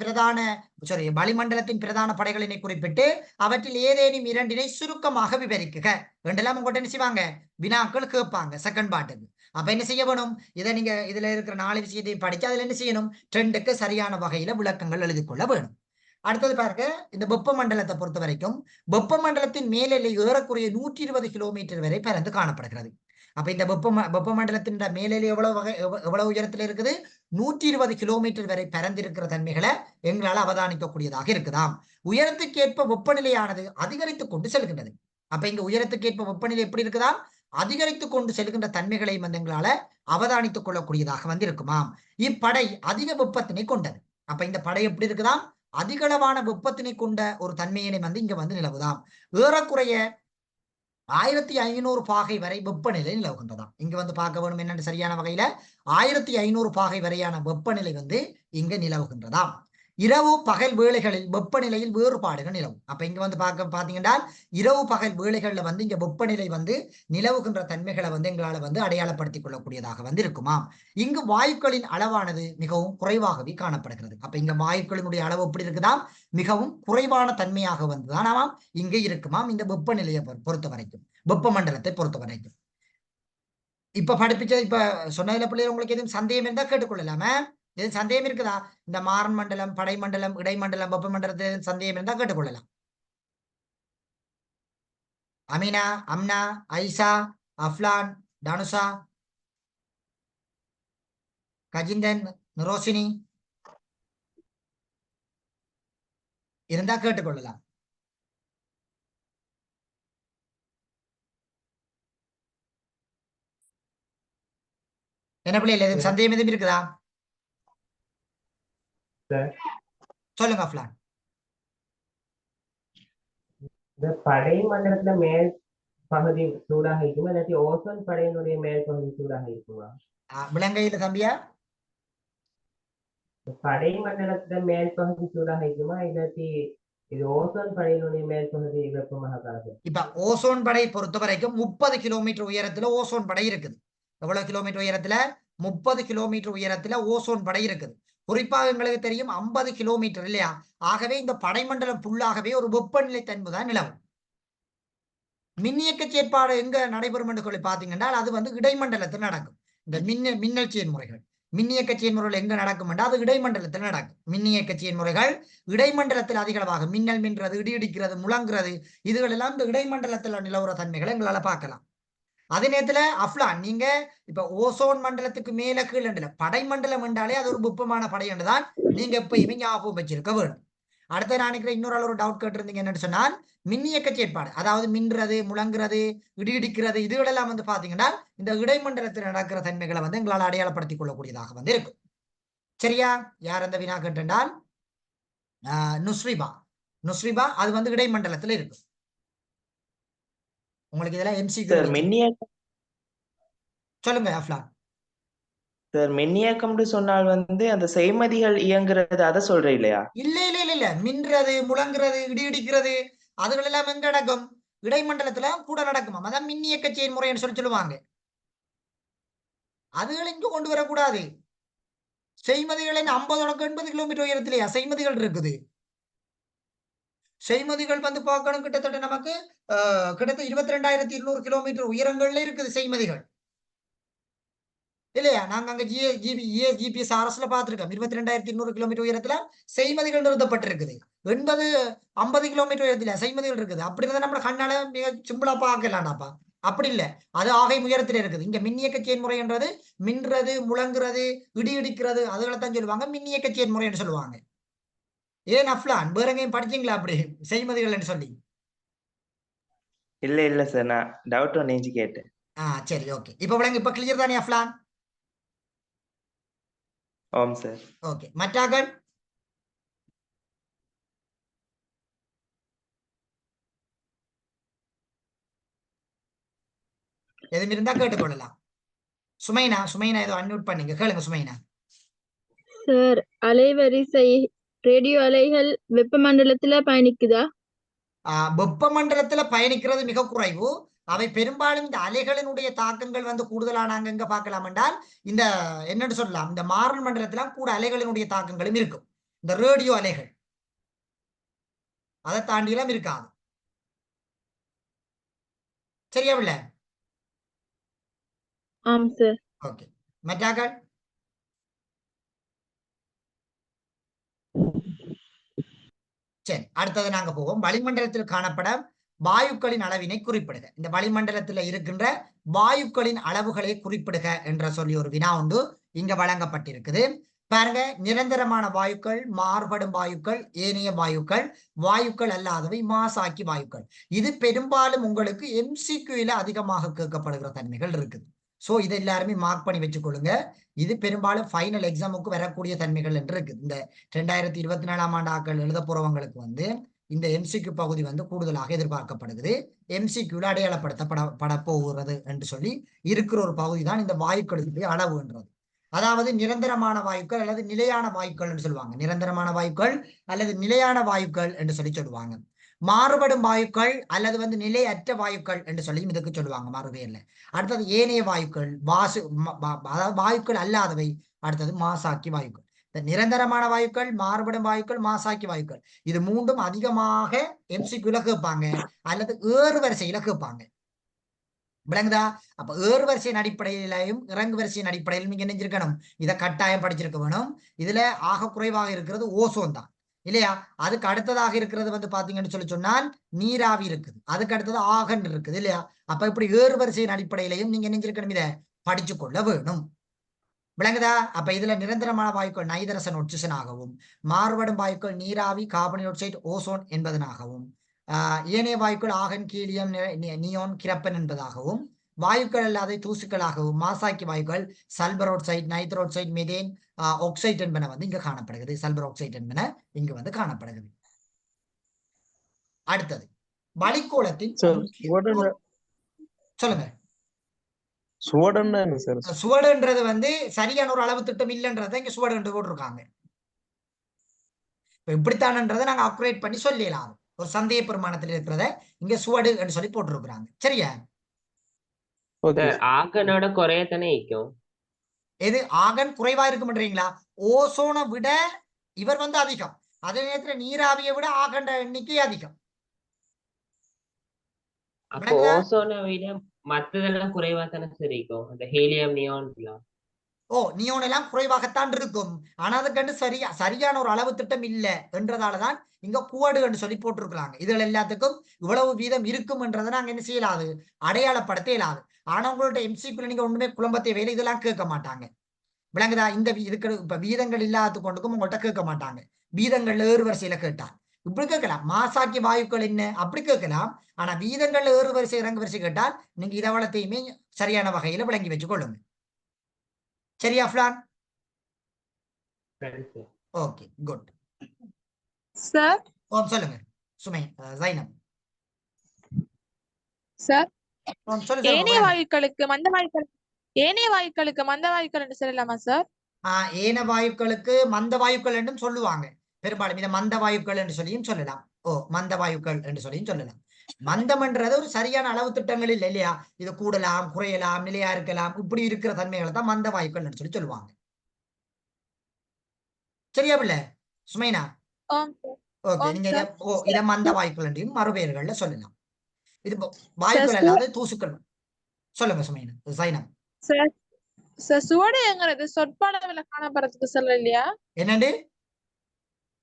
பிரதான படைகளினை குறிப்பிட்டு அவற்றில் ஏதேனும் 2 சுருக்கமாக விவரிக்குக என்றெல்லாம் உங்கள்கிட்ட என்ன செய்வாங்க, வினாக்கள் கேட்பாங்க செகண்ட் பார்ட்டுக்கு. அப்ப என்ன செய்ய வேணும், இதை நீங்க இதுல இருக்கிற 4 விஷயத்தையும் படிச்சு அதுல என்ன செய்யணும், 2க்கு சரியான வகையில விளக்கங்கள் எழுதி கொள்ள வேணும். அடுத்தது பாருங்க, இந்த வெப்பமண்டலத்தை பொறுத்த வரைக்கும் வெப்பமண்டலத்தின் மேலெல்லை ஏறக்குறைய 120 கிலோமீட்டர் வரை பரந்து காணப்படுகிறது. அப்ப இந்த வெப்பமண்டலத்தின் மேலெல்லை எவ்வளவு உயரத்துல இருக்குது? 120 கிலோமீட்டர் வரை பரந்திருக்கிற தன்மைகளை எங்களால் அவதானிக்கக்கூடியதாக இருக்குதாம். உயரத்துக்கு ஏற்ப வெப்பநிலையானது அதிகரித்துக் கொண்டு செல்கின்றது. அப்ப இங்க உயரத்துக்கு ஏற்ப வெப்பநிலை எப்படி இருக்குதாம்? அதிகரித்துக் கொண்டு செல்கின்ற தன்மைகளை வந்து எங்களால அவதானித்துக் கொள்ளக்கூடியதாக வந்து இருக்குமாம். இப்படை அதிக வெப்பத்தினை கொண்டது. அப்ப இந்த படை எப்படி இருக்குதாம்? அதிகளவான வெப்பத்தினை கொண்ட ஒரு தன்மையினை வந்து இங்க வந்து நிலவுதாம். ஏறக்குறைய 1500 பாகை வரை வெப்பநிலை நிலவுகின்றதாம். இங்க வந்து பார்க்க வேணும் என்னன்னு சரியான வகையில 1500 பாகை வரையான வெப்பநிலை வந்து இங்க நிலவுகின்றதாம். இரவு பகல் வேளைகளில் வெப்பநிலையில் வேறுபாடுகள் நிலவும். அப்ப இங்க வந்து பாத்தீங்கன்னா இரவு பகல் வேளைகள்ல வந்து இங்க வெப்பநிலை வந்து நிலவுகின்ற தன்மைகளை வந்து எங்களால வந்து அடையாளப்படுத்திக் கொள்ளக்கூடியதாக வந்து இருக்குமாம். இங்கு வாயுக்களின் அளவானது மிகவும் குறைவாகவே காணப்படுகிறது. அப்ப இங்க வாயுக்களினுடைய அளவு எப்படி இருக்குதாம்? மிகவும் குறைவான தன்மையாக வந்துதான் ஆமாம் இங்க இருக்குமாம். இந்த வெப்பநிலையை பொறுத்த வரைக்கும், வெப்பமண்டலத்தை பொறுத்த வரைக்கும். இப்ப படிப்பிச்சது இப்ப சொன்னதுல பிள்ளைகள் உங்களுக்கு எதுவும் சந்தேகம் இருந்தா கேட்டுக்கொள்ளலாம. இது சந்தேகம் இருக்குதா? இந்த மாறன் மண்டலம், படைமண்டலம், இடைமண்டலம், வெப்பமண்டலத்தில் சந்தேகம் இருந்தா கேட்டுக்கொள்ளலாம். அமீனா, அம்னா, ஐசா, அஃப்லான், தனுஷா, கஜிந்தன், நிரோஷினி இருந்தா கேட்டுக்கொள்ளலாம். என்ன பிள்ளைகள் எதுவும் சந்தேகம் எதுவும் இருக்குதா? சொல்லுங்க அஃப்லான். இந்த படை மண்டலத்துல மேல் பகுதி சூடாக இருக்குமா இல்லாட்டி ஓசோன் படையினுடைய மேல் பகுதி சூடாக இருக்குமா? விலங்கையில தம்பியா? படை மண்டலத்துல மேல் பகுதி சூடாக இருக்குமா இல்லாட்டி இது ஓசோன் படையினுடைய மேல் பகுதி வெப்பமாக காணப்படும்? இப்ப ஓசோன் படை பொறுத்த வரைக்கும் 30 கிலோமீட்டர் உயரத்துல ஓசோன் படை இருக்குது. எவ்வளவு கிலோமீட்டர் உயரத்துல? 30 கிலோமீட்டர் உயரத்துல ஓசோன் படை இருக்குது. குறிப்பாக எங்களுக்கு தெரியும் 50 கிலோமீட்டர் இல்லையா? ஆகவே இந்த படைமண்டலம் ஃபுல்லாகவே ஒரு வெப்பநிலை தன்மைதான் நிலவும். மின்னியக்க செயற்பாடு எங்க நடைபெறும் என்று சொல்லி பாத்தீங்கன்னா அது வந்து இடைமண்டலத்தில் நடக்கும். இந்த மின்னல் செயல்முறைகள், மின்னியக்க செயல்முறைகள் எங்க நடக்கும் என்றால் அது இடைமண்டலத்தில் நடக்கும். மின்னியக்க செயல்முறைகள் இடைமண்டலத்தில் அதிகளவாக மின்னல் மின்றது, இடி இடிக்கிறது, முழங்குறது, இதுகள் எல்லாம் இந்த இடைமண்டலத்தில் நிலவுற தன்மைகளை எங்களால பார்க்கலாம். அதே நேரத்துல அஃப்லான், நீங்க இப்ப ஓசோன் மண்டலத்துக்கு மேல கீழே படைமண்டலம் என்றாலே அது ஒரு வெப்பமான படை என்றுதான் நீங்க எப்பயுமே ஞாபகம் வச்சிருக்க வேணும். அடுத்த நான் நினைக்கிறேன் இன்னொரு ஒரு டவுட் கேட்டிருந்தீங்க என்னன்னு சொன்னால் மின்னியக்க செயற்பாடு, அதாவது மின்றது, முழங்குறது, இடி இடிக்கிறது, இதுகளெல்லாம் வந்து பாத்தீங்கன்னா இந்த இடைமண்டலத்தில் நடக்கிற தன்மைகளை வந்து எங்களால் அடையாளப்படுத்திக் கொள்ளக்கூடியதாக வந்து இருக்கும். சரியா? யார் அந்த வினா கேட்டால் நுஸ்ரிபா. நுஸ்ரிபா அது வந்து இடைமண்டலத்தில் இருக்கு. உங்களுக்கு இதெல்லாம் எம்சிக்யூ. சொல்லுங்க அஃப்லான். சார் மின்னியக்கம்னு சொன்னால் வந்து அந்த செய்மதிகள் இயங்குறது அதை சொல்ற இல்லையா? இல்ல இல்ல இல்ல இல்ல, மின்றது, முழங்குறது, இடி இடிக்கிறது, அதுகள் எல்லாம் எங்க நடக்கும்? இடைமண்டலத்துல கூட நடக்குமா? அதான் மின்னியக்க செயல்முறைன்னு சொல்லுவாங்க. அதுகள் இங்க கொண்டு வரக்கூடாது. செய்மதிகள் 50 80 கிலோமீட்டர் உயரத்திலேயா செய்மதிகள் இருக்குது? செய்மதிகள் வந்து பார்க்கணும் கிட்டத்தட்ட நமக்கு கிட்டத்தட்ட 22,200 கிலோமீட்டர் உயரங்கள்ல இருக்குது செய்மதிகள் இல்லையா? நாங்க அங்க ஜிபிஎஸ் அரசுல பார்த்திருக்கோம். 22,200 கிலோமீட்டர் உயரத்துல செய்மதிகள் நிறுத்தப்பட்டிருக்குது. 50 கிலோமீட்டர் உயரத்துல செய்மதிகள் இருக்குது. அப்படி இருந்தா நம்ம கண்ணால மிக சிம்பிளா பார்க்கலாம்டாப்பா. அப்படி இல்ல, அது ஆகை உயரத்துல இருக்குது. இங்க மின்னியக்க செயல்முறை என்றது மின்றது, முழங்குறது, இடி இடிக்கிறது, அதுகளைத்தான் சொல்லுவாங்க மின்னியக்க செயல்முறைன்னு சொல்லுவாங்க. ஏன் அஃப்லான் வேற எங்கேயும் படிச்சீங்களா அப்படி செய்மதிகள் சொல்லி? இல்ல சார், நான் டவுட் ஒன்று கேட்டேன். சரி, ஓகே. இப்ப கிளியர் தானே அஃப்லான்? ஆம் சார். ஓகே, மற்றாக்கள் எதுவும் இருந்தா கேட்டுக்கொள்ளலாம். சுமைனா ஏதோ அன்மியூட் பண்ணீங்க, கேளுங்க சுமைனா. சார், அலைவரிசை ரேடியோ அலைகள் வெப்பமண்டலத்துல பயணிக்குதா? வெப்பமண்டலத்துல பயணிக்கிறது மிக குறைவு. அவை பெரும்பாலும் இந்த அலைகளினுடைய தாக்கங்கள் வந்து கூடுதலானாங்க எங்க பார்க்கலாம் என்றால் இந்த என்னன்னு சொல்லலாம், இந்த மாறன் மண்டலத்துல கூட அலைகளினுடைய தாக்கங்களும் இருக்கும். இந்த ரேடியோ அலைகள் அதை தாண்டியெல்லாம் இருக்காது. சரியாவில்ல? ஆம் சார். ஓகே, மற்றாக்கள் சரி. அடுத்தது நாங்க போவோம். வளிமண்டலத்தில் காணப்படும் வாயுக்களின் அளவினை குறிப்பிடுக. இந்த வளிமண்டலத்தில் இருக்கின்ற வாயுக்களின் அளவுகளை குறிப்பிடுக என்ற சொல்லி ஒரு வினா உண்டு இங்க வழங்கப்பட்டிருக்குது. பாருங்க, நிரந்தரமான வாயுக்கள், மாறுபடும் வாயுக்கள், ஏனைய வாயுக்கள், வாயுக்கள் அல்லாதவை, மாசாக்கி வாயுக்கள். இது பெரும்பாலும் உங்களுக்கு எம்சிக்யூல அதிகமாக கேட்கப்படுகிற தன்மைகள் இருக்குது. சோ இதை எல்லாருமே மார்க் பண்ணி வச்சுக்கொள்ளுங்க. இது பெரும்பாலும் ஃபைனல் எக்ஸாமுக்கு வரக்கூடிய தன்மைகள் என்று இருக்குது. இந்த 2024ஆம் ஆண்டு ஆக்கள் எழுத போறவங்களுக்கு வந்து இந்த எம்சிக்யூ பகுதி வந்து கூடுதலாக எதிர்பார்க்கப்படுகிறது. எம்சிக்யூல அடையாளப்படுத்தப்பட போகிறது என்று சொல்லி இருக்கிற ஒரு பகுதி தான் இந்த வாயுக்களுக்கு அளவுன்றது. அதாவது நிரந்தரமான வாயுக்கள் அல்லது நிலையான வாயுக்கள் என்று சொல்லுவாங்க. நிரந்தரமான வாயுக்கள் அல்லது நிலையான வாயுக்கள் என்று சொல்லுவாங்க. மாறுபடும் வாயுக்கள் அல்லது வந்து நிலையற்ற வாயுக்கள் என்று சொல்லி இதுக்கு சொல்லுவாங்க மறுபெயர்ல. அடுத்தது ஏனைய வாயுக்கள், அதாவது வாயுக்கள் அல்லாதவை. அடுத்தது மாசாக்கி வாயுக்கள். இந்த நிரந்தரமான வாயுக்கள், மாறுபடும் வாயுக்கள், மாசாக்கி வாயுக்கள், இது மூன்றும் அதிகமாக எம்சிக்யூல கேட்பாங்க அல்லது ஏறு வரிசையில கேட்பாங்க. விளங்குதா? அப்ப ஏறு வரிசையின் அடிப்படையிலையும் இறங்கு வரிசையின் அடிப்படையிலும் நீங்க நினைஞ்சிருக்கணும், இதை கட்டாயம் படிச்சிருக்க வேணும். இதுல ஆக குறைவாக இருக்கிறது ஓசோன் தான் இல்லையா? அதுக்கு அடுத்ததாக இருக்கிறது வந்து பாத்தீங்கன்னு சொன்னால் நீராவி இருக்குது, அதுக்கு அடுத்தது ஆகன் இருக்குது இல்லையா? அப்ப இப்படி ஏறு வரிசையின் அடிப்படையிலையும் நீங்க நினைஞ்சிருக்கணும், இதை படிச்சு கொள்ள வேணும். விளங்குதா? அப்ப இதுல நிரந்தரமான வாயுக்கள் நைதரசன் ஒட்சிசன் ஆகவும், மாறுபடும் வாயுக்கள் நீராவி கார்பன் டை ஆக்சைடு ஓசோன் என்பதனாகவும், ஏனைய வாயுக்கள் ஆகன் கீலியம் நியோன் கிரப்பன் என்பதாகவும், வாயுக்கள் அல்லாத தூசுக்களாகவும் மாசாக்கி வாயுக்கள் sulphur oxide nitro oxide methane oxide என்பன வந்து இங்க காணப்படுகிறது. சல்பர் ஆக்சைடு என்பன இங்கு வந்து காணப்படுகிறது. அடுத்தது வளிக்கோளத்தின் சொல்லுங்க. சுவடுன்னா சார்? சுவடுன்றது வந்து சரியான ஒரு அளவு திட்டம் இல்லைன்றதை இங்க சுவடு என்று போட்டிருக்காங்க. இப்படித்தானன்றதை நாங்க அப்கிரேட் பண்ணி சொல்லிடலாம். ஒரு சந்தேக பெருமானத்தில் இருக்கிறத இங்க சுவடு என்று சொல்லி போட்டிருக்கிறாங்க. சரியா? ஆகனோட குறையத்தானே இருக்கும். எது ஆகன் குறைவா இருக்கும்ன்றீங்களா? ஓசோனை விட இவர் வந்து அதிகம், அதே நேரத்துல நீராவியை விட ஆகண்ட எண்ணிக்கை அதிகம். அப்போ ஓசோனை விட மத்ததெல்லாம் குறைவா தானே சரி இருக்கும், அந்த ஹீலியம் நியான் எல்லாம். நியோன் எல்லாம் குறைவாகத்தான் இருக்கும், ஆனா அதுக்கு சரியான ஒரு அளவு திட்டம் இல்ல என்றதாலதான் இங்க குவடு என்று சொல்லி போட்டிருக்கிறாங்க. இதுல எல்லாத்துக்கும் இவ்வளவு வீதம் இருக்கும் என்றதை நாங்க என்ன செய்யலாது, அடையாளப்படுத்த இயலாது. ஆனா உங்கள்ட்ட எம்சிக்குள்ள நீங்க ஒண்ணுமே குழம்பத்தை வேலை இதெல்லாம் கேட்க மாட்டாங்க. விளங்குதா? இந்த இதுக்கு இப்ப வீதங்கள் இல்லாத கொண்டுக்கும் உங்கள்கிட்ட கேட்க மாட்டாங்க. வீதங்கள்ல ஏறு வரிசையில கேட்டால் இப்படி கேட்கலாம், மாசாக்கி வாயுக்கள் என்ன அப்படி கேட்கலாம். ஆனா வீதங்கள்ல ஏறு வரிசை இறங்கு வரிசை கேட்டால் நீங்க இதவளத்தையுமே சரியான வகையில விளங்கி வச்சுக் கொள்ளுங்க. சரியா ஃபிளான்? Okay good sir. சொல்லுங்க சுமை ஜைனம். சார், ஏனைய சொல்லுங்க. வாயுக்களுக்கு மந்த வாயுக்கள் என்று சொல்லலாமா சார்? ஏன வாயுக்களுக்கு மந்த வாயுக்கள் என்றும் சொல்லுவாங்க பெரும்பாலும். இதை மந்த வாயுக்கள் என்று சொல்லியும் சொல்லலாம். மந்த வாயுக்கள் என்று சொல்லியும் சொல்லலாம். மந்தம்ன்றது ஒரு சரியான அளவு திட்டங்கள் இல்லை இல்லையா? இது கூடலாம் குறையலாம் நிலையா இருக்கலாம், இப்படி இருக்கிற தன்மைகளை தான் மந்த வாயுக்கள் என்று சொல்லி சொல்லுவாங்க. சரியா பிள்ளை சுமைனா? ஓகே, நீங்க இத மந்த வாயுக்கள் என்றும் மறுபெயர்கள்ல சொல்லலாம். இது வாயுக்கள் அல்லாத தூசுக்கள். சொல்லுங்க சுமைனா சைனம். சுவடுங்கிறது சொற்பாளவில காணப்படுறதுக்கு சொல்ல இல்லையா? என்னண்டு?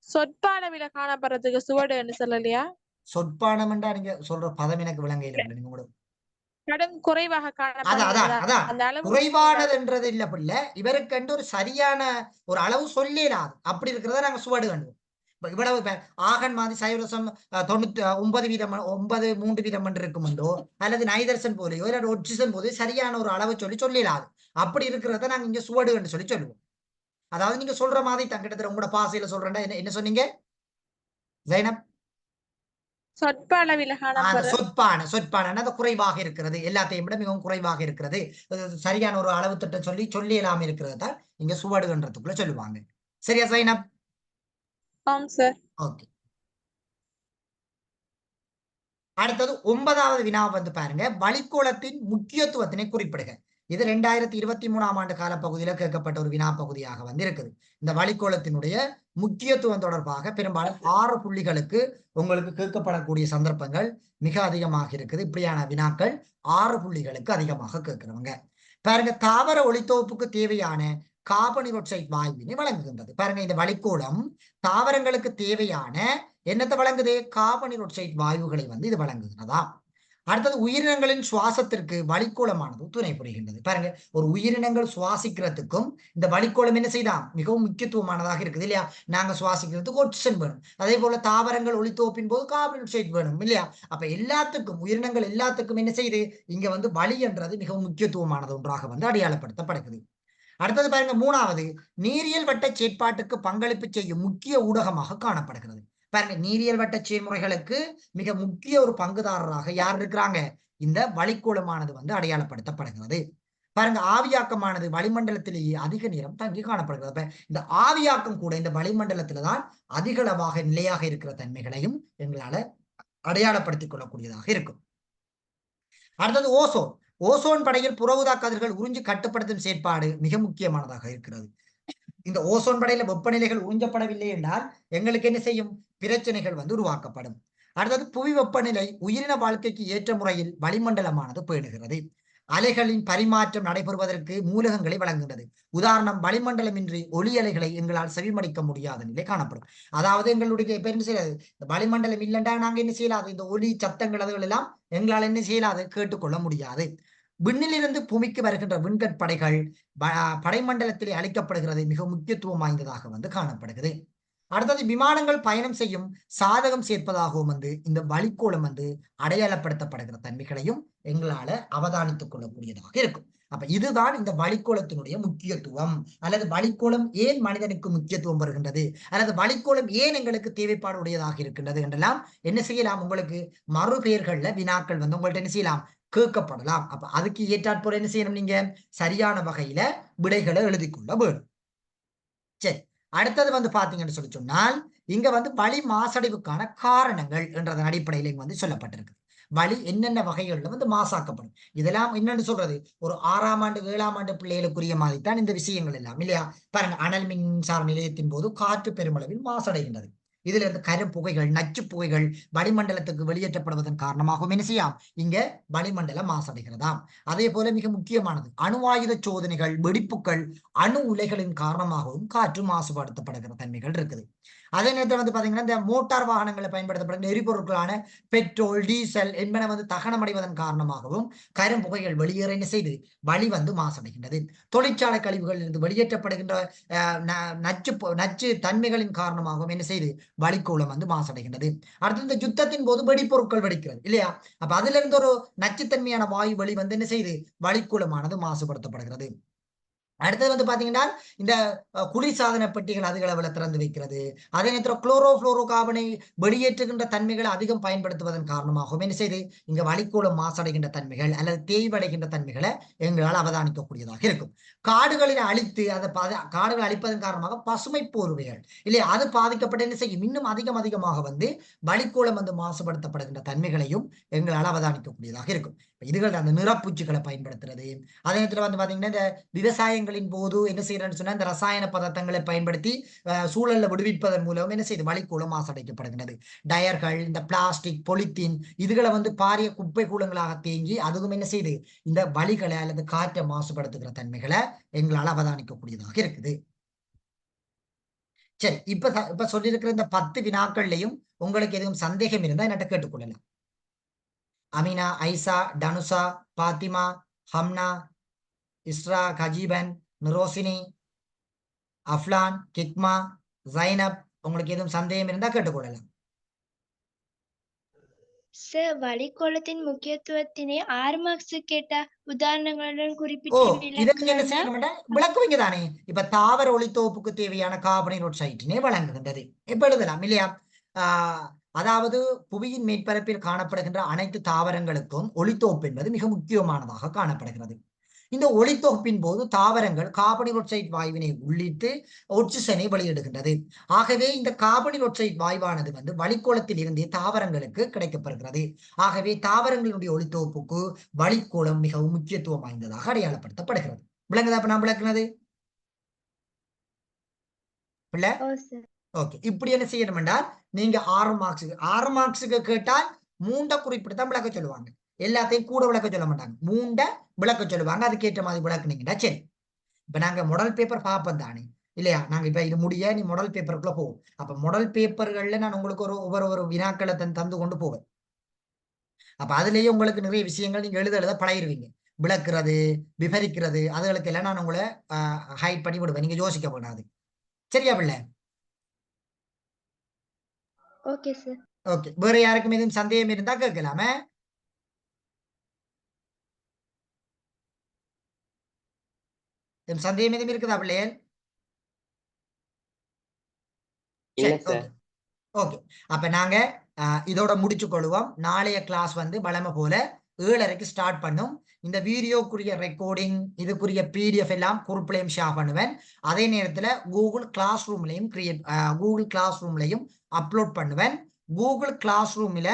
சொற்பாளவில காணப்படுறதுக்கு சுவடுன்னு சொல்லலையா? சொற்பானம் என்றா நீங்க சொல்ற பதம் எனக்கு விளங்கையில நீங்க கூட கடும் குறைவாக குறைவானது என்றது இல்ல பிள்ளை, இவருக்கு என்று ஒரு சரியான ஒரு அளவு சொல்லிடாது. அப்படி இருக்கிறத நாங்க சுவடு கண்டுவோம். இவ்வளவு ஆகன் மாதிரி சைவரசம் 99% என்று இருக்குமென்றோ அல்லது நைதர்சன் போலையோ இல்ல ஒட்சிசன் போது சரியான ஒரு அளவு சொல்லிடாது. அப்படி இருக்கிறத நாங்க இங்க சுவடு என்று சொல்லி சொல்லுவோம். அதாவது நீங்க சொல்ற மாதிரி தங்கிட்ட உங்களோட பாசையில சொல்றேன்டா என்ன சொன்னீங்க ஜைனப்? சொற்பான குறைவாக இருக்கிறது, எல்லாத்தையும் விட மிகவும் குறைவாக இருக்கிறது, சரியான ஒரு அளவு திட்டம் சொல்லி இல்லாம இருக்கிறது தான் இங்க சுவடுன்றதுக்குள்ள சொல்லுவாங்க. சரியா சைனப்? ஓகே. அடுத்தது 9வது வினா வந்து பாருங்க, வளிக்கோளத்தின் முக்கியத்துவத்தினை குறிப்பிடுக. இது 2023ஆம் ஆண்டு காலப்பகுதியில கேட்கப்பட்ட ஒரு வினா பகுதியாக வந்து இருக்குது. இந்த வளிக்கோளத்தினுடைய முக்கியத்துவம் தொடர்பாக பெரும்பாலும் 6 புள்ளிகளுக்கு உங்களுக்கு கேட்கப்படக்கூடிய சந்தர்ப்பங்கள் மிக அதிகமாக இருக்குது. இப்படியான வினாக்கள் 6 புள்ளிகளுக்கு அதிகமாக கேட்கிறவங்க. பாருங்க, தாவர ஒளித்தொகுப்புக்கு தேவையான கார்பன் டை ஆக்சைடு வாயுவினை வழங்குகின்றது. பாருங்க, இந்த வளிக்கோளம் தாவரங்களுக்கு தேவையான என்னத்தை வழங்குது? கார்பன் டை ஆக்சைடு வாயுகளை வந்து இது வழங்குகிறதா. அடுத்தது, உயிரினங்களின் சுவாசத்திற்கு வளிக்கோளமானது துணை புரிகின்றது. பாருங்க, ஒரு உயிரினங்கள் சுவாசிக்கிறதுக்கும் இந்த வளிக்கோளம் என்ன செய்யலாம், மிகவும் முக்கியத்துவமானதாக இருக்குது இல்லையா? நாங்க சுவாசிக்கிறதுக்கு ஆக்சிஜன் வேணும், அதே போல தாவரங்கள் ஒளித்தொகுப்பின் போது கார்பன் டை ஆக்சைடு வேணும் இல்லையா? அப்ப எல்லாத்துக்கும் உயிரினங்கள் எல்லாத்துக்கும் என்ன செய்யுது, இங்க வந்து வளி என்றது மிகவும் முக்கியத்துவமானது ஒன்றாக வந்து அடையாளப்படுத்தப்படுகிறது. அடுத்தது பாருங்க, 3வது, நீரியல் வட்ட செயற்பாட்டுக்கு பங்களிப்பு செய்யும் முக்கிய ஊடகமாக காணப்படுகிறது. பாருங்க, நீரியல் வட்ட செயல்முறைகளுக்கு மிக முக்கிய ஒரு பங்குதாரராக யார் இருக்கிறாங்க? இந்த வளிக்கோளமானது வந்து அடையாளப்படுத்தப்படுகிறது. பாருங்க, ஆவியாக்கமானது வளிமண்டலத்திலேயே அதிக நேரம் தங்கி காணப்படுகிறது. இந்த ஆவியாக்கம் கூட இந்த வளிமண்டலத்தில்தான் அதிக அளவாக நிலையாக இருக்கிற தன்மைகளையும் எங்களால அடையாளப்படுத்திக் கொள்ளக்கூடியதாக இருக்கும். அடுத்தது ஓசோன். ஓசோன் படையில் புற ஊதா கதிர்கள் உறிஞ்சி கட்டுப்படுத்தும் செயற்பாடு மிக முக்கியமானதாக இருக்கிறது. இந்த ஓசோன் படையில வெப்பநிலைகள் உறிஞ்சப்படவில்லை என்றால் எங்களுக்கு என்ன செய்யும்? பிரச்சனைகள் வந்து உருவாக்கப்படும். அடுத்தது புவி வெப்பநிலை உயிரின வாழ்க்கைக்கு ஏற்ற முறையில் வளிமண்டலமானது பேணுகிறது. அலைகளின் பரிமாற்றம் நடைபெறுவதற்கு மூலகங்களை வழங்குகிறது. உதாரணம், வளிமண்டலமின்றி ஒலி அலைகளை எங்களால் செவிமடிக்க முடியாத நிலை காணப்படும். அதாவது எங்களுடைய இப்ப என்ன செய்யாது, வளிமண்டலம் இல்லைண்டா நாங்க என்ன செய்யலாது, இந்த ஒலி சத்தங்கள் அதுகள் எல்லாம் எங்களால் என்ன செய்யலாது, கேட்டுக்கொள்ள முடியாது. விண்ணிலிருந்து பூமிக்கு வருகின்ற விண்கற்படைகள் படைமண்டலத்திலே அளிக்கப்படுகிறது மிக முக்கியத்துவம் வாய்ந்ததாக காணப்படுகிறது. அடுத்தது விமானங்கள் பயணம் செய்யும் சாதகம் சேர்ப்பதாகவும் இந்த வளிக்கோளம் அடையாளப்படுத்தப்படுகிற தன்மைகளையும் எங்களால அவதானித்துக் கொள்ளக்கூடியதாக இருக்கும். அப்ப இதுதான் இந்த வளிக்கோளத்தினுடைய முக்கியத்துவம், அல்லது வளிக்கோளம் ஏன் மனிதனுக்கு முக்கியத்துவம் வருகின்றது, அல்லது வளிக்கோளம் ஏன் எங்களுக்கு தேவைப்பாடு உடையதாக இருக்கின்றது என்றெல்லாம் என்ன செய்யலாம், உங்களுக்கு மறுபெயர்கள்ல வினாக்கள் உங்கள்ட்ட என்ன செய்யலாம், கேட்கப்படலாம். அப்ப அதுக்கு ஏற்றாற்போல என்ன செய்யணும், நீங்க சரியான வகையில விடைகளை எழுதிக்கொள்ள வேணும். சரி, அடுத்தது பாத்தீங்கன்னு சொன்னால் இங்க வளி மாசடைவுக்கான காரணங்கள் என்றதன் அடிப்படையில் இங்க சொல்லப்பட்டிருக்கு. வளி என்னென்ன வகைகள்ல மாசாக்கப்படும், இதெல்லாம் என்னன்னு சொல்றது, ஒரு 6ஆம் ஆண்டு 7ஆம் ஆண்டு பிள்ளைகளுக்குரிய மாதிரி தான் இந்த விஷயங்கள் எல்லாம் இல்லையா. பாருங்க, அனல் மின்சார நிலையத்தின் போது காற்று பெருமளவில் மாசடைகின்றது. இதுல இருந்து கருப்புகைகள், நச்சு புகைகள் வளிமண்டலத்துக்கு வெளியேற்றப்படுவதன் காரணமாகவும் என்ன செய்யாம், இங்க வளிமண்டலம் மாசடைகிறதாம். அதே போல மிக முக்கியமானது அணுவாயுத சோதனைகள், வெடிப்புகள், அணு உலைகளின் காரணமாகவும் காற்று மாசுபடுத்தப்படுகிற தன்மைகள் இருக்குது. அதே நேரத்தில் பாத்தீங்கன்னா இந்த மோட்டார் வாகனங்களை பயன்படுத்தப்படுகிற எரிபொருட்களான பெட்ரோல், டீசல் என்பன தகனமடைவதன் காரணமாகவும் கரும்புகைகள் வெளியேற என்ன செய்து வளி மாசடைகின்றது. தொழிற்சாலை கழிவுகளில் இருந்து வெளியேற்றப்படுகின்ற நச்சு தன்மைகளின் காரணமாகவும் என்ன செய்து வளிக்கோளம் மாசடைகின்றது. அடுத்து இந்த யுத்தத்தின் போது வெடிப்பொருட்கள் வெடிக்கிறது இல்லையா. அப்ப அதுல இருந்து ஒரு நச்சுத்தன்மையான வாயு வெளி என்ன செய்து வளிக்கோளமானது மாசுபடுத்தப்படுகிறது. அடுத்தது பாத்தீங்கன்னா இந்த குளிர்சாதன பெட்டிகள் அதிக அளவில் திறந்து வைக்கிறது. அதே நேரத்தில் குளோரோ புளோரோ கார்பனை வெளியேற்றுகின்ற தன்மைகளை அதிகம் பயன்படுத்துவதன் காரணமாகவும் என்ன செய்து இங்க வளிக்கோளம் மாசடைகின்ற தன்மைகள் அல்லது தேய்வடைகின்ற தன்மைகளை எங்களால் அவதானிக்கக்கூடியதாக இருக்கும். காடுகளில் அழித்து காடுகளை அழிப்பதன் காரணமாக பசுமை போர்வைகள் இல்லையா, அது பாதிக்கப்பட்டு என்ன செய்யும், இன்னும் அதிகமாக வளிக்கோளம் மாசுபடுத்தப்படுகின்ற தன்மைகளையும் எங்களால் அவதானிக்கக்கூடியதாக இருக்கும். இதுகள் அந்த நிறப்பூச்சிகளை பயன்படுத்துறது. அதே நேரத்தில் பாத்தீங்கன்னா இந்த விவசாயங்களின் போது என்ன செய்யறேன்னு சொன்னா இந்த ரசாயன பதார்த்தங்களை பயன்படுத்தி சூழல்ல விடுவிப்பதன் மூலம் என்ன செய்யுது வளிக்கோளம் மாசடைக்கப்படுகிறது. டயர்கள், இந்த பிளாஸ்டிக், பொலித்தீன் இதுகளை பாரிய குப்பை கூலங்களாக தேங்கி அதுவும் என்ன செய்யுது இந்த வளிகளை அல்லது காற்றை மாசுபடுத்துகிற தன்மைகளை எங்களால் அவதானிக்கக்கூடியதாக இருக்குது. சரி, இப்ப சொல்லியிருக்கிற இந்த 10 வினாக்கள்லையும் உங்களுக்கு எதுவும் சந்தேகம் இருந்தா என்கிட்ட கேட்டுக்கொள்ளலாம். அமினா, ஐசா, டனுசா, பாத்திமா, ஹம்னா, இஸ்ரா, கஜீபன், நிரோசினி, அஃப்லான், கிக்மா, ஜைனப், உங்களுக்கு எதுவும் சந்தேகம் இருந்தா கேட்டுக்கொள்ளலாம். சார், வளிக்கோளத்தின் முக்கியத்துவத்தினை 6 மார்க்ஸ் கேட்ட உதாரணங்களுடன் குறிப்பிட்டு விளக்குவீங்க தானே. இப்ப தாவர ஒளித்தொகுப்புக்கு தேவையான கார்பன் ஆக்சைடினை வழங்குகின்றது. இப்ப எழுதலாம் இல்லையா. அதாவது புவியின் மேற்பரப்பில் காணப்படுகின்ற அனைத்து தாவரங்களுக்கும் ஒளித்தொகுப்பு என்பது மிக முக்கியமானதாக காணப்படுகிறது. இந்த ஒளித்தொகுப்பின் போது தாவரங்கள் கார்பன் ஆக்சைடு வாயுவினை உள்ளிட்டு ஆக்சிஜனை வெளியிடுகின்றது. ஆகவே இந்த கார்பன் ஆக்சைடு வாயுவானது வளிக்கோளத்தில் இருந்தே தாவரங்களுக்கு கிடைக்கப்படுகிறது. ஆகவே தாவரங்களுடைய ஒளித்தொகுப்புக்கு வளிக்கோளம் மிகவும் முக்கியத்துவம் வாய்ந்ததாக அடையாளப்படுத்தப்படுகிறது. விளங்குதா அப்ப நான் விளக்குனது? ஓகே, இப்படி என்ன செய்யணும் என்றால் நீங்க 6 மார்க்ஸுக்கு கேட்டால் 3 குறிப்பிட்டு விளக்க சொல்லுவாங்க. எல்லாத்தையும் கூட விளக்க சொல்ல மாட்டாங்க, 3 விளக்க சொல்லுவாங்க. அதுக்கேற்ற மாதிரி விளக்குனீங்கன்னா சரி. இப்ப நாங்க மாடல் பேப்பர் பார்ப்போம் தானே இல்லையா. நாங்க இப்ப இது முடிய நீ மாடல் பேப்பருக்குள்ள போவோம். அப்ப மாடல் பேப்பர்கள்ல நான் உங்களுக்கு ஒவ்வொரு வினாக்களை தந்து கொண்டு போவேன். அப்ப அதுலயே உங்களுக்கு நிறைய விஷயங்கள் நீங்க எழுத பழகிருவீங்க. விளக்குறது, விவரிக்கிறது, அதுகளுக்கு எல்லாம் நான் உங்களை ஹைட் பண்ணி விடுவேன். நீங்க யோசிக்க போனாது. சரியா பிள்ளை? Okay sir. ஓகே, வேற யாருக்கும் எதுவும் சந்தேகம் இருந்தா கேட்கலாமே. சந்தேகம் எதுவும் இருக்குதா பிள்ளைகள்? ஓகே, அப்ப நாங்க இதோட முடிச்சு கொள்வோம். நாளைய கிளாஸ் வழமை போல 7:30க்கு ஸ்டார்ட் பண்ணும். இந்த வீடியோக்குரிய ரெக்கார்டிங், இதுக்குரிய பிடிஎஃப் எல்லாம் குரூப்லயும் ஷேர் பண்ணுவேன். அதே நேரத்துல கூகுள் கிளாஸ் ரூம்லையும் அப்லோட் பண்ணுவேன். கூகுள் கிளாஸ் ரூம்ல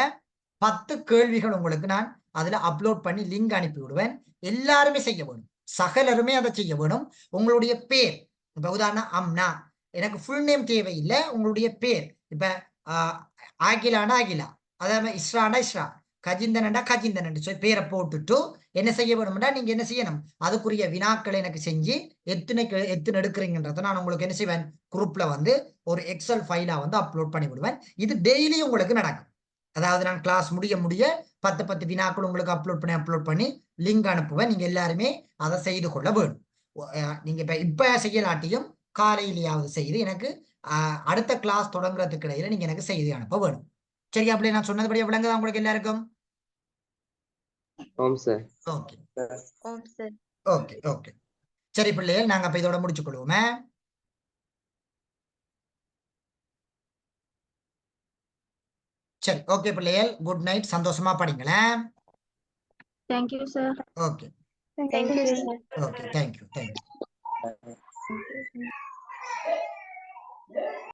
10 கேள்விகள் உங்களுக்கு நான் அதுல அப்லோட் பண்ணி லிங்க் அனுப்பி விடுவேன். எல்லாருமே செய்ய வேணும், சகலருமே அதை செய்ய வேணும். உங்களுடைய பேர், இப்ப உதாரணம் அம்னா, எனக்கு ஃபுல் நேம் தேவையில்லை, உங்களுடைய பேர். இப்ப ஆகிலானா ஆகிலா, அதே மாதிரி இஸ்ராண்டா இஸ்ரா, கஜிந்தனண்டா கஜிந்தனண்டு சொல்லி பேரை போட்டுட்டு என்ன செய்ய வேணும்னா நீங்க என்ன செய்யணும், அதுக்குரிய வினாக்களை எனக்கு செஞ்சு எத்தனை எடுக்கிறீங்கன்றதை நான் உங்களுக்கு என்ன செய்வேன், குரூப்ல வந்து ஒரு எக்ஸல் ஃபைலா வந்து அப்லோட் பண்ணி விடுவேன். இது டெய்லி உங்களுக்கு நடக்கும். அதாவது நான் கிளாஸ் முடிய 10 வினாக்கள் உங்களுக்கு அப்லோட் பண்ணி லிங்க் அனுப்புவேன். நீங்க எல்லாருமே அதை செய்து கொள்ள வேணும். நீங்க இப்ப செய்யலாட்டியும் காலையிலேயாவது செய்து எனக்கு அடுத்த கிளாஸ் தொடங்குறதுக்கு இடையில நீங்க எனக்கு செய்தி அனுப்ப வேணும். சரியா? அப்படி நான் சொன்னதுபடியே விளங்குதா உங்களுக்கு எல்லாருக்கும்? சார். ஓகே ஓம் சார். ஓகே ஓகே சரி பிள்ளைகள், நாங்க அப்ப இதோட முடிச்சு கொள்வோமே. சரி, ஓகே பிள்ளைகள், குட் நைட், சந்தோஷமா படிங்களேன். Thank you sir. Okay thank you sir. Okay thank you.